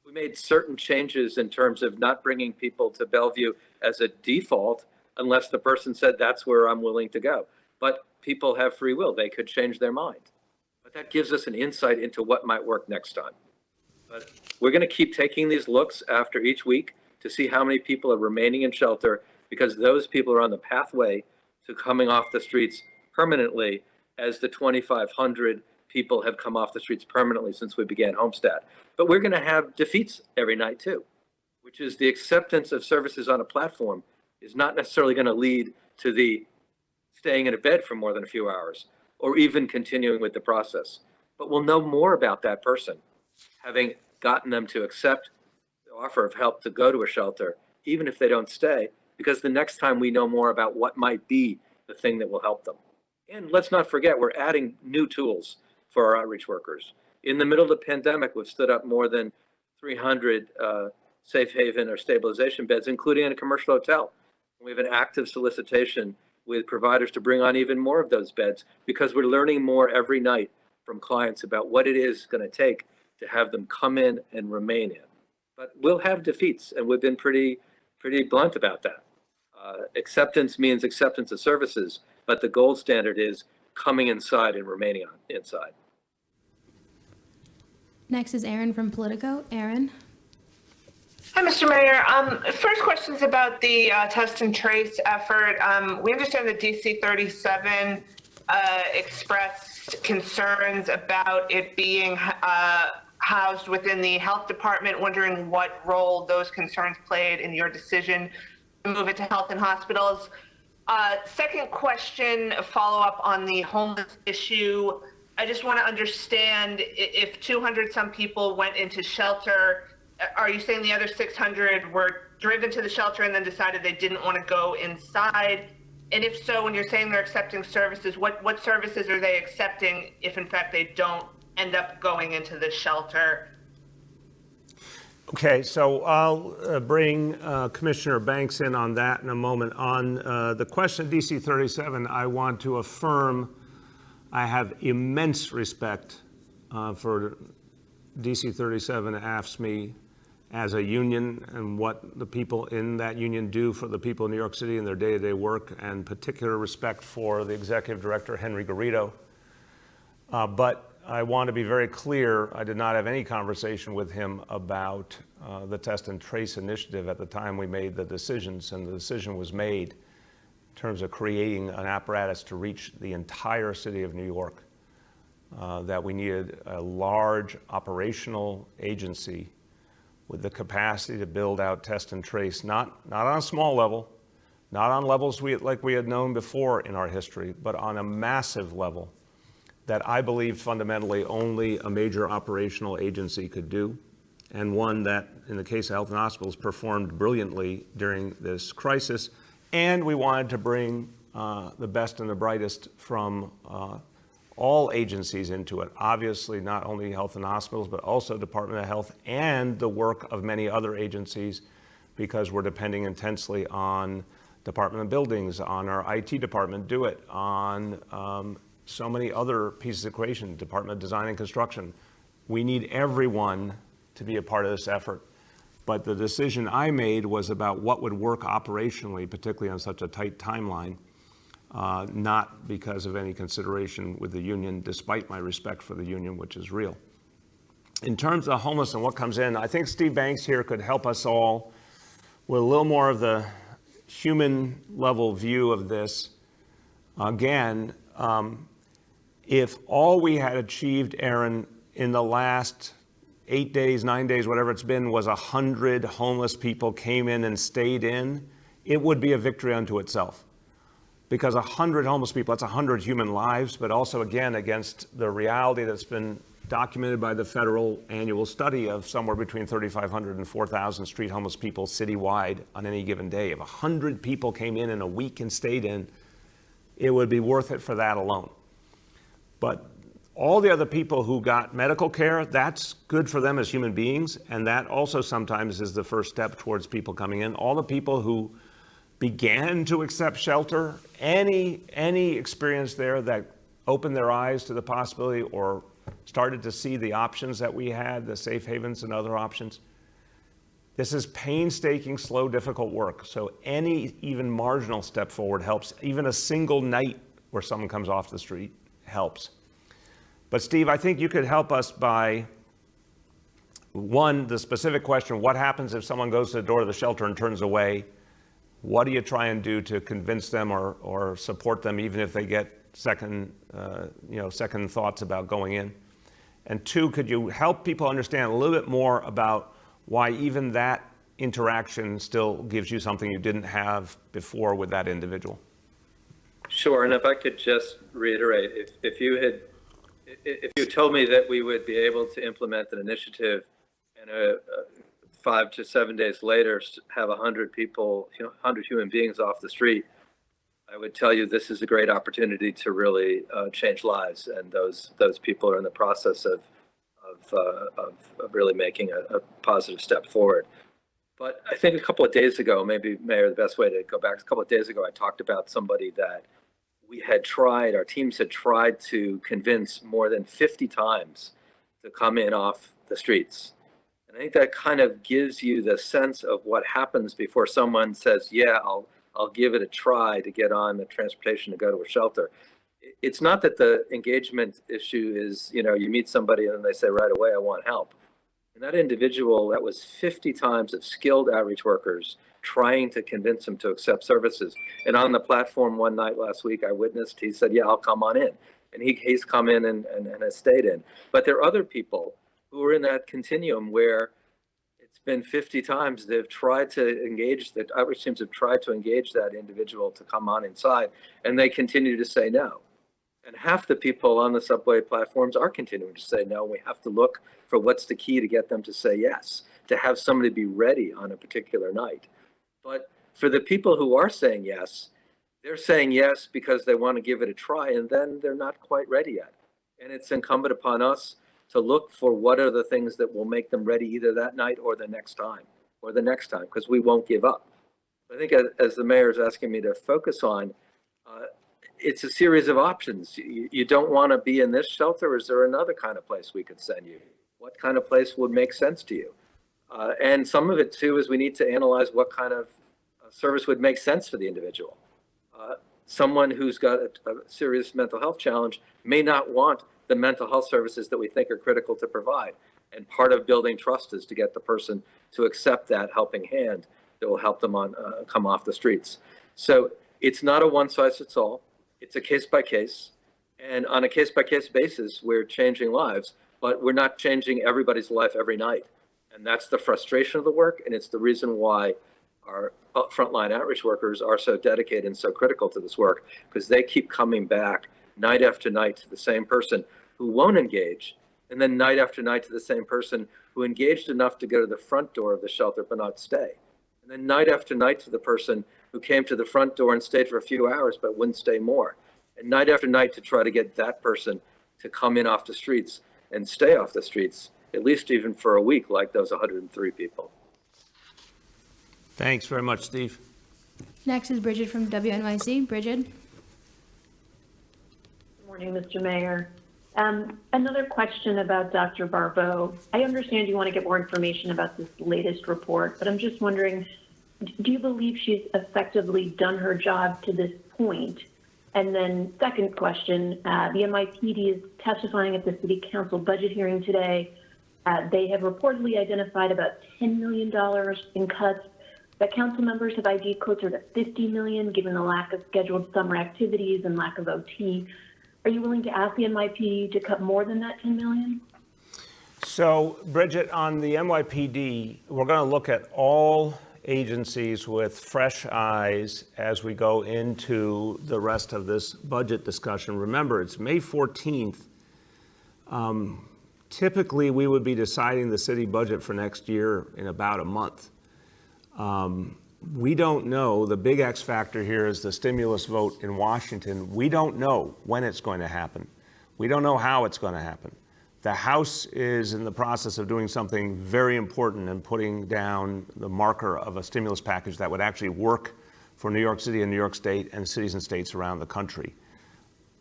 We made certain changes in terms of not bringing people to Bellevue as a default unless the person said that's where I'm willing to go. But people have free will. They could change their mind. But that gives us an insight into what might work next time. But we're going to keep taking these looks after each week to see how many people are remaining in shelter, because those people are on the pathway to coming off the streets permanently, as the 2,500 people have come off the streets permanently since we began Homestead. But we're going to have defeats every night too, which is the acceptance of services on a platform is not necessarily going to lead to the staying in a bed for more than a few hours or even continuing with the process. But we'll know more about that person, having gotten them to accept the offer of help to go to a shelter, even if they don't stay, because the next time we know more about what might be the thing that will help them. And let's not forget, we're adding new tools for our outreach workers. In the middle of the pandemic, we've stood up more than 300 safe haven or stabilization beds, including in a commercial hotel. We have an active solicitation with providers to bring on even more of those beds, because we're learning more every night from clients about what it is going to take to have them come in and remain in. But we'll have defeats, and we've been pretty blunt about that. Acceptance means acceptance of services, but the gold standard is coming inside and remaining inside. Next is Aaron from Politico. Aaron. Hi, Mr. Mayor. First question is about the test and trace effort. We understand that DC 37 expressed concerns about it being housed within the health department, wondering what role those concerns played in your decision to move it to health and hospitals. Second question, a follow-up on the homeless issue. I just want to understand, if 200 some people went into shelter, are you saying the other 600 were driven to the shelter and then decided they didn't want to go inside? And if so, when you're saying they're accepting services, what services are they accepting if in fact they don't end up going into the shelter? Okay, so I'll bring Commissioner Banks in on that in a moment. On the question of DC 37, I want to affirm I have immense respect for DC 37 asks me as a union and what the people in that union do for the people in New York City in their day-to-day work, and particular respect for the executive director, Henry Garrido. But I want to be very clear, I did not have any conversation with him about the test and trace initiative at the time we made the decisions, and the decision was made in terms of creating an apparatus to reach the entire city of New York, that we needed a large operational agency with the capacity to build out test and trace, not on a small level, not on levels like we had known before in our history, but on a massive level that I believe fundamentally only a major operational agency could do, and one that, in the case of health and hospitals, performed brilliantly during this crisis. And we wanted to bring the best and the brightest from all agencies into it. Obviously, not only health and hospitals, but also Department of Health and the work of many other agencies, because we're depending intensely on Department of Buildings, on our IT department, do it, on so many other pieces of equation, Department of Design and Construction. We need everyone to be a part of this effort. But the decision I made was about what would work operationally, particularly on such a tight timeline, not because of any consideration with the union, despite my respect for the union, which is real. In terms of homeless and what comes in, I think Steve Banks here could help us all with a little more of the human level view of this. Again, if all we had achieved, Aaron, in the last 8 days, 9 days, whatever it's been, was 100 homeless people came in and stayed in, it would be a victory unto itself. Because 100 homeless people, that's 100 human lives, but also, again, against the reality that's been documented by the federal annual study of somewhere between 3,500 and 4,000 street homeless people citywide on any given day. If 100 people came in a week and stayed in, it would be worth it for that alone. But all the other people who got medical care, that's good for them as human beings, and that also sometimes is the first step towards people coming in. All the people who began to accept shelter, any experience there that opened their eyes to the possibility or started to see the options that we had, the safe havens and other options. This is painstaking, slow, difficult work. So any even marginal step forward helps. Even a single night where someone comes off the street helps. But Steve, I think you could help us by, one, the specific question, what happens if someone goes to the door of the shelter and turns away? What do you try and do to convince them or support them, even if they get second thoughts about going in? And two, could you help people understand a little bit more about why even that interaction still gives you something you didn't have before with that individual? Sure, and if I could just reiterate, if you told me that we would be able to implement an initiative and 5 to 7 days later have 100 people, 100 human beings off the street, I would tell you this is a great opportunity to really change lives, and those people are in the process of really making a positive step forward. But I think a couple of days ago, maybe, Mayor, the best way to go back, a couple of days ago, I talked about somebody that our teams had tried to convince more than 50 times to come in off the streets. And I think that kind of gives you the sense of what happens before someone says, yeah, I'll give it a try to get on the transportation to go to a shelter. It's not that the engagement issue is, you meet somebody and they say right away, I want help. And that individual, that was 50 times of skilled outreach workers trying to convince him to accept services. And on the platform one night last week, I witnessed, he said, yeah, I'll come on in. And he's come in and has stayed in. But there are other people who are in that continuum where it's been 50 times they've tried to engage, the outreach teams have tried to engage that individual to come on inside, and they continue to say no. And half the people on the subway platforms are continuing to say no. We have to look for what's the key to get them to say yes, to have somebody be ready on a particular night. But for the people who are saying yes, they're saying yes because they want to give it a try, and then they're not quite ready yet. And it's incumbent upon us to look for what are the things that will make them ready either that night or the next time, because we won't give up. I think as the mayor is asking me to focus on, it's a series of options. You don't want to be in this shelter, or is there another kind of place we could send you? what kind of place would make sense to you. And some of it too is we need to analyze what kind of service would make sense for the individual. Someone who's got a serious mental health challenge may not want the mental health services that we think are critical to provide. And part of building trust is to get the person to accept that helping hand that will help them come off the streets. So it's not a one size fits all. It's a case by case. And on a case by case basis, we're changing lives, but we're not changing everybody's life every night. And that's the frustration of the work. And it's the reason why our frontline outreach workers are so dedicated and so critical to this work, because they keep coming back night after night to the same person who won't engage, and then night after night to the same person who engaged enough to go to the front door of the shelter but not stay. And then night after night to the person who came to the front door and stayed for a few hours but wouldn't stay more. And night after night to try to get that person to come in off the streets and stay off the streets, at least even for a week, like those 103 people. Thanks very much, Steve. Next is Bridget from WNYC. Bridget? Good morning, Mr. Mayor. Another question about Dr. Barbeau. I understand you want to get more information about this latest report, but I'm just wondering, do you believe she's effectively done her job to this point? And then second question, the NYPD is testifying at the City Council budget hearing today. They have reportedly identified about $10 million in cuts, but council members have ID'd closer to $50 million given the lack of scheduled summer activities and lack of OT. Are you willing to ask the NYPD to cut more than that $10 million? So, Bridget, on the NYPD, we're going to look at all agencies with fresh eyes as we go into the rest of this budget discussion. Remember, it's May 14th. Typically, we would be deciding the city budget for next year in about a month. We don't know. The big X factor here is the stimulus vote in Washington. We don't know when it's going to happen. We don't know how it's going to happen. The House is in the process of doing something very important and putting down the marker of a stimulus package that would actually work for New York City and New York State and cities and states around the country.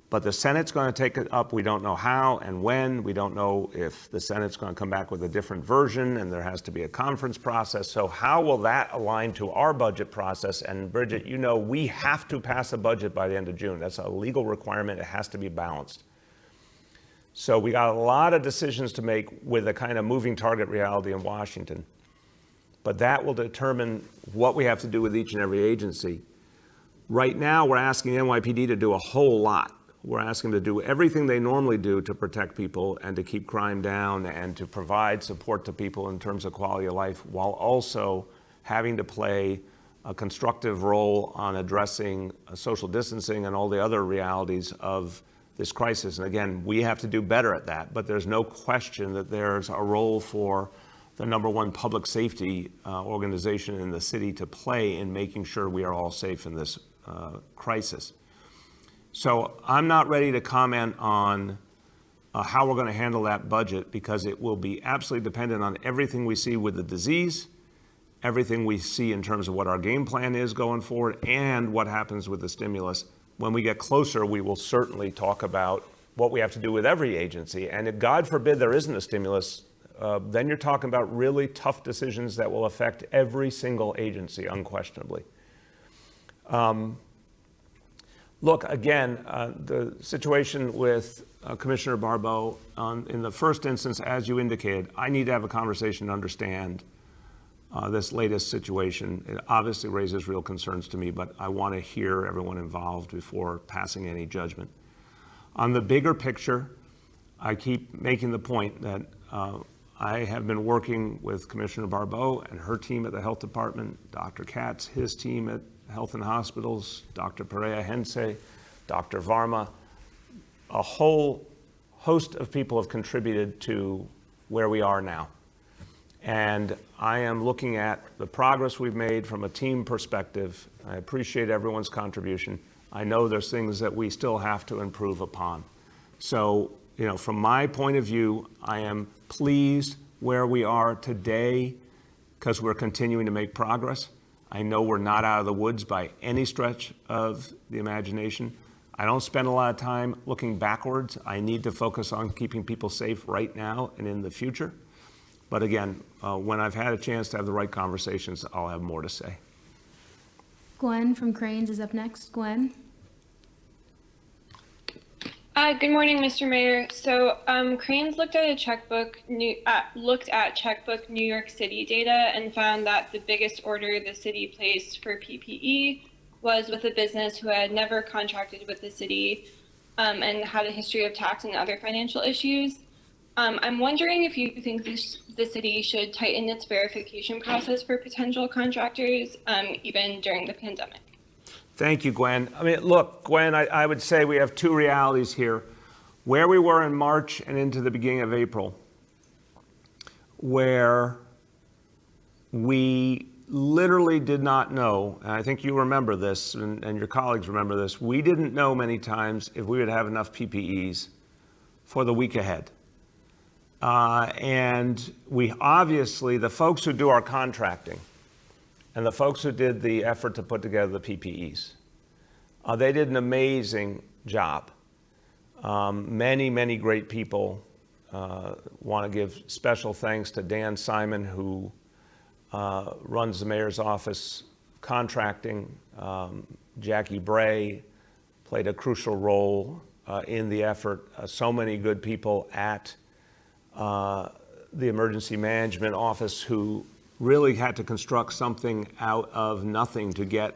But the Senate's going to take it up. We don't know how and when. We don't know if the Senate's going to come back with a different version, and there has to be a conference process. So how will that align to our budget process? And Bridget, you know, we have to pass a budget by the end of June. That's a legal requirement. It has to be balanced. So we got a lot of decisions to make with a kind of moving target reality in Washington. But that will determine what we have to do with each and every agency. Right now, we're asking the NYPD to do a whole lot. We're asking them to do everything they normally do to protect people and to keep crime down and to provide support to people in terms of quality of life, while also having to play a constructive role on addressing social distancing and all the other realities of this crisis. And again, we have to do better at that, but there's no question that there's a role for the #1 public safety organization in the city to play in making sure we are all safe in this crisis. So I'm not ready to comment on how we're going to handle that budget, because it will be absolutely dependent on everything we see with the disease, everything we see in terms of what our game plan is going forward, and what happens with the stimulus. When we get closer, we will certainly talk about what we have to do with every agency. And if, God forbid, there isn't a stimulus, then you're talking about really tough decisions that will affect every single agency, unquestionably. Look, again, the situation with Commissioner Barbeau, in the first instance, as you indicated, I need to have a conversation to understand this latest situation. It obviously raises real concerns to me, but I want to hear everyone involved before passing any judgment. On the bigger picture, I keep making the point that I have been working with Commissioner Barbeau and her team at the Health Department, Dr. Katz, his team at Health and Hospitals, Dr. Perea Hense, Dr. Varma. A whole host of people have contributed to where we are now. And I am looking at the progress we've made from a team perspective. I appreciate everyone's contribution. I know there's things that we still have to improve upon. So, you know, from my point of view, I am pleased where we are today because we're continuing to make progress. I know we're not out of the woods by any stretch of the imagination. I don't spend a lot of time looking backwards. I need to focus on keeping people safe right now and in the future. But again, when I've had a chance to have the right conversations, I'll have more to say. Gwen from Cranes is up next. Gwen? Good morning, Mr. Mayor. So, Cranes looked at checkbook New York City data and found that the biggest order the city placed for PPE was with a business who had never contracted with the city and had a history of tax and other financial issues. I'm wondering if you think the city should tighten its verification process for potential contractors, even during the pandemic. Thank you, Gwen. I mean, look, Gwen, I would say we have two realities here. Where we were in March and into the beginning of April, where we literally did not know, and I think you remember this, and your colleagues remember this, we didn't know many times if we would have enough PPEs for the week ahead. And we obviously, the folks who do our contracting, and the folks who did the effort to put together the PPEs, they did an amazing job. Many great people. Want to give special thanks to Dan Simon, who runs the mayor's office contracting. Jackie Bray played a crucial role in the effort. So many good people at the emergency management office who really had to construct something out of nothing to get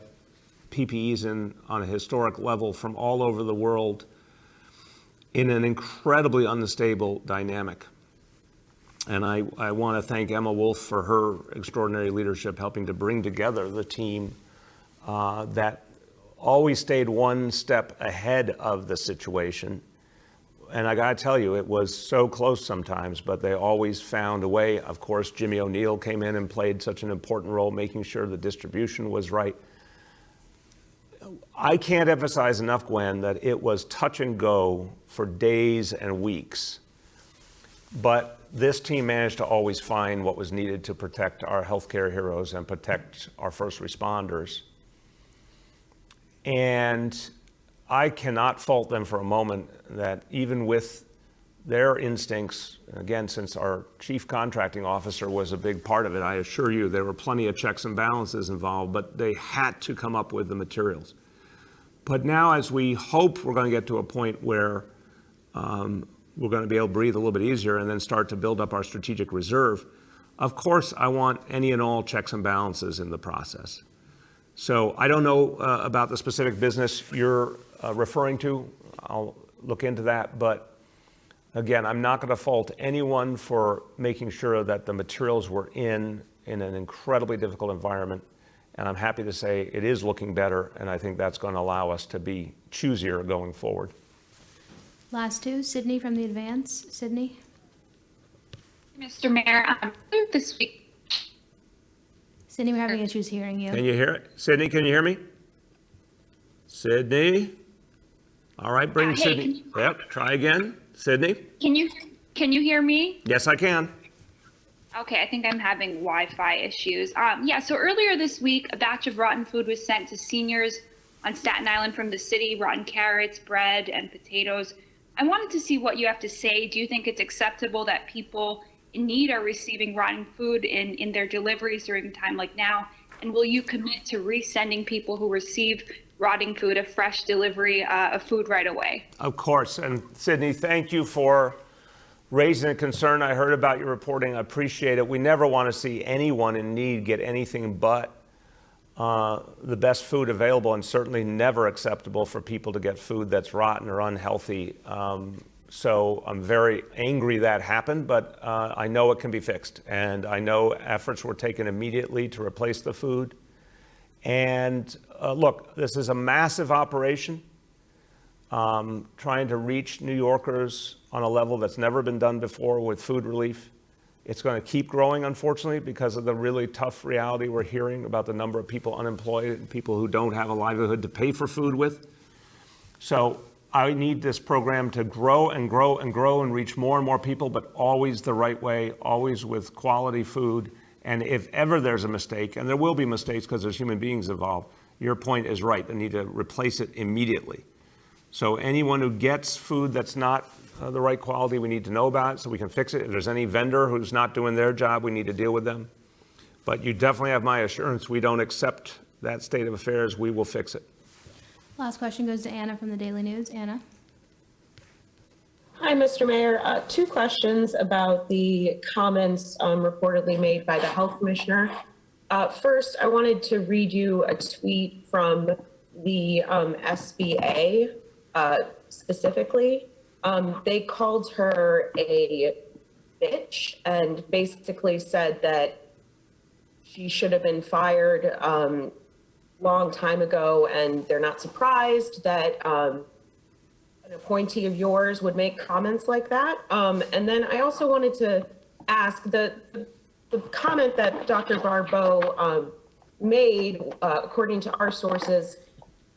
PPEs in on a historic level from all over the world in an incredibly unstable dynamic. And I want to thank Emma Wolf for her extraordinary leadership, helping to bring together the team that always stayed one step ahead of the situation. And I got to tell you, it was so close sometimes, but they always found a way. Of course, Jimmy O'Neill came in and played such an important role, making sure the distribution was right. I can't emphasize enough, Gwen, that it was touch and go for days and weeks. But this team managed to always find what was needed to protect our healthcare heroes and protect our first responders. And I cannot fault them for a moment that even with their instincts, again, since our chief contracting officer was a big part of it, I assure you there were plenty of checks and balances involved, but they had to come up with the materials. But now, as we hope we're going to get to a point where we're going to be able to breathe a little bit easier and then start to build up our strategic reserve, of course, I want any and all checks and balances in the process. So I don't know about the specific business you're referring to. I'll look into that. But again, I'm not going to fault anyone for making sure that the materials were in an incredibly difficult environment. And I'm happy to say it is looking better. And I think that's going to allow us to be choosier going forward. Last two, Sydney from the Advance. Sydney? Mr. Mayor, this week. Sydney, we're having issues hearing you. Can you hear it? Sydney, can you hear me? Sydney? All right, bring Hey, Sydney. Yep, try again. Sydney? Can you hear me? Yes, I can. Okay, I think I'm having Wi-Fi issues. So earlier this week, a batch of rotten food was sent to seniors on Staten Island from the city, rotten carrots, bread, and potatoes. I wanted to see what you have to say. Do you think it's acceptable that people in need are receiving rotten food in their deliveries during a time like now? And will you commit to resending people who receive rotting food a fresh delivery of food right away? Of course. And Sydney, thank you for raising a concern. I heard about your reporting. I appreciate it. We never want to see anyone in need get anything but the best food available, and certainly never acceptable for people to get food that's rotten or unhealthy. So I'm very angry that happened, but I know it can be fixed. And I know efforts were taken immediately to replace the food. And look, this is a massive operation, trying to reach New Yorkers on a level that's never been done before with food relief. It's going to keep growing, unfortunately, because of the really tough reality we're hearing about the number of people unemployed and people who don't have a livelihood to pay for food with. So I need this program to grow and grow and grow and reach more and more people, but always the right way, always with quality food. And if ever there's a mistake, and there will be mistakes because there's human beings involved, your point is right. They need to replace it immediately. So anyone who gets food that's not the right quality, we need to know about it so we can fix it. If there's any vendor who's not doing their job, we need to deal with them. But you definitely have my assurance we don't accept that state of affairs. We will fix it. Last question goes to Anna from the Daily News. Anna? Hi, Mr. Mayor. Two questions about the comments reportedly made by the health commissioner. First, I wanted to read you a tweet from the SBA specifically. They called her a bitch and basically said that she should have been fired long time ago, and they're not surprised that an appointee of yours would make comments like that. And then I also wanted to ask the comment that Dr. Barbeau made, according to our sources,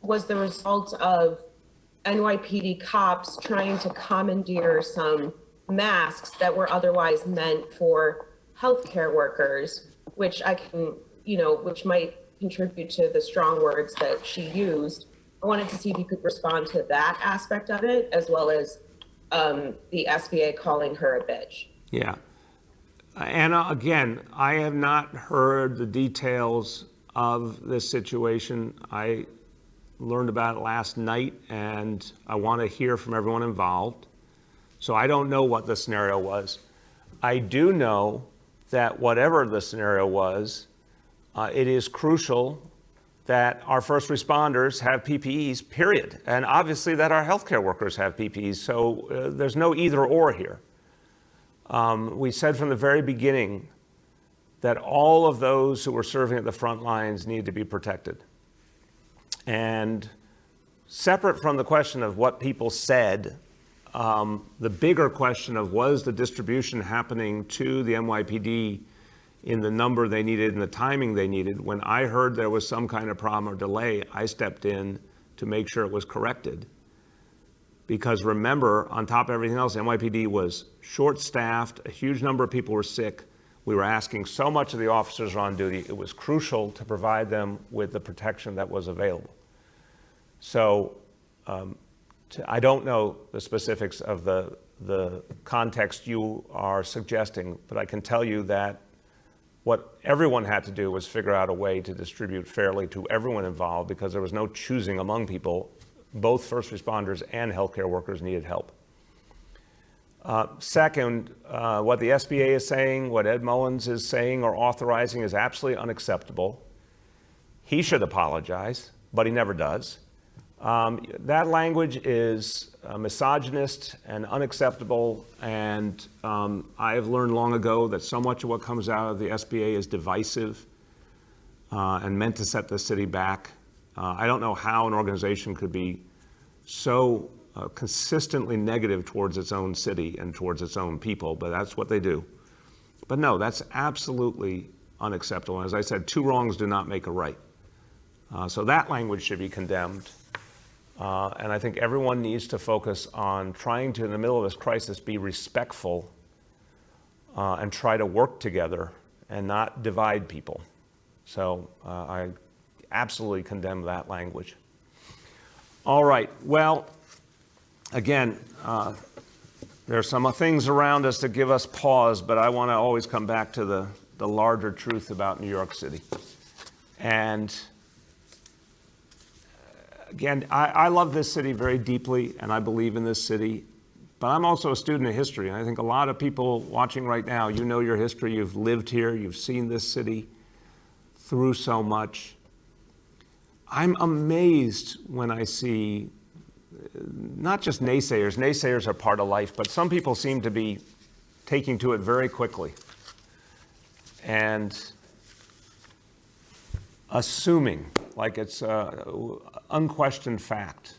was the result of NYPD cops trying to commandeer some masks that were otherwise meant for healthcare workers, which which might contribute to the strong words that she used. I wanted to see if you could respond to that aspect of it, as well as the SBA calling her a bitch. Yeah. Anna, again, I have not heard the details of this situation. I learned about it last night, and I want to hear from everyone involved. So I don't know what the scenario was. I do know that whatever the scenario was, it is crucial that our first responders have PPEs, period. And obviously that our healthcare workers have PPEs. So there's no either or here. We said from the very beginning that all of those who were serving at the front lines need to be protected. And separate from the question of what people said, the bigger question of was the distribution happening to the NYPD in the number they needed and the timing they needed. When I heard there was some kind of problem or delay, I stepped in to make sure it was corrected. Because remember, on top of everything else, NYPD was short-staffed, a huge number of people were sick. We were asking so much of the officers on duty, it was crucial to provide them with the protection that was available. So I don't know the specifics of the context you are suggesting, but I can tell you that what everyone had to do was figure out a way to distribute fairly to everyone involved, because there was no choosing among people. Both first responders and healthcare workers needed help. Second, what the SBA is saying, what Ed Mullins is saying or authorizing is absolutely unacceptable. He should apologize, but he never does. That language is misogynist and unacceptable, and I have learned long ago that so much of what comes out of the SBA is divisive and meant to set the city back. I don't know how an organization could be so consistently negative towards its own city and towards its own people, but that's what they do. But no, that's absolutely unacceptable. As I said, two wrongs do not make a right. So that language should be condemned. And I think everyone needs to focus on trying to, in the middle of this crisis, be respectful and try to work together and not divide people. So I absolutely condemn that language. All right, well, again, there are some things around us that give us pause, but I want to always come back to the larger truth about New York City. And again, I love this city very deeply, and I believe in this city, but I'm also a student of history. And I think a lot of people watching right now, you know your history, you've lived here, you've seen this city through so much. I'm amazed when I see not just naysayers. Naysayers are part of life, but some people seem to be taking to it very quickly and assuming, like it's unquestioned fact,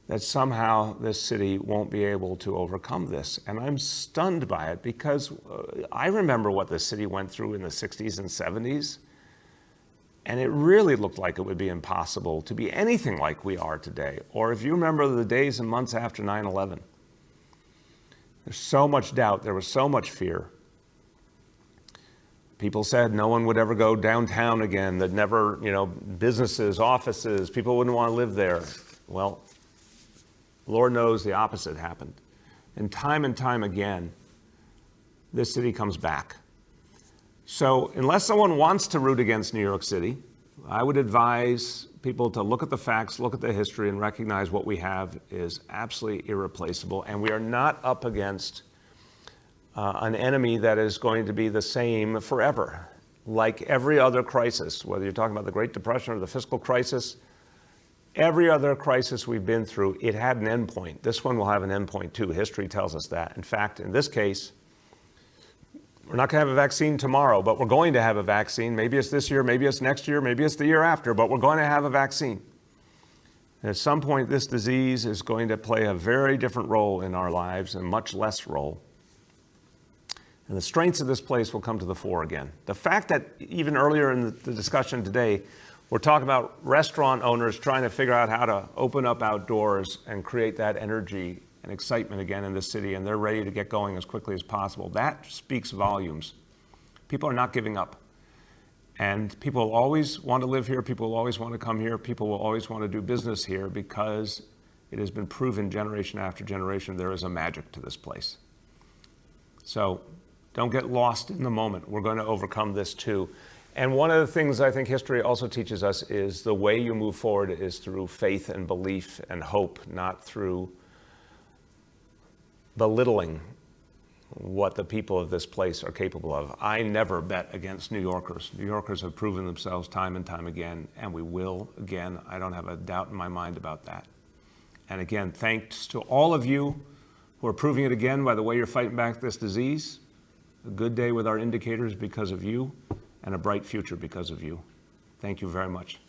that somehow this city won't be able to overcome this. And I'm stunned by it, because I remember what the city went through in the 60s and 70s. And it really looked like it would be impossible to be anything like we are today. Or if you remember the days and months after 9/11, there's so much doubt, there was so much fear. People said no one would ever go downtown again, that never, businesses, offices, people wouldn't want to live there. Well, Lord knows the opposite happened. And time again, this city comes back. So unless someone wants to root against New York City, I would advise people to look at the facts, look at the history, and recognize what we have is absolutely irreplaceable. And we are not up against an enemy that is going to be the same forever. Like every other crisis, whether you're talking about the Great Depression or the fiscal crisis, every other crisis we've been through, it had an endpoint. This one will have an endpoint too. History tells us that. In fact, in this case, we're not going to have a vaccine tomorrow, but we're going to have a vaccine. Maybe it's this year, maybe it's next year, maybe it's the year after, but we're going to have a vaccine. And at some point, this disease is going to play a very different role in our lives, and much less role. And the strengths of this place will come to the fore again. The fact that even earlier in the discussion today, we're talking about restaurant owners trying to figure out how to open up outdoors and create that energy and excitement again in the city, and they're ready to get going as quickly as possible. That speaks volumes. People are not giving up. And people will always want to live here. People will always want to come here. People will always want to do business here because it has been proven generation after generation there is a magic to this place. So don't get lost in the moment. We're going to overcome this too. And one of the things I think history also teaches us is the way you move forward is through faith and belief and hope, not through belittling what the people of this place are capable of. I never bet against New Yorkers. New Yorkers have proven themselves time and time again, and we will again. I don't have a doubt in my mind about that. And again, thanks to all of you who are proving it again by the way you're fighting back this disease. A good day with our indicators because of you, and a bright future because of you. Thank you very much.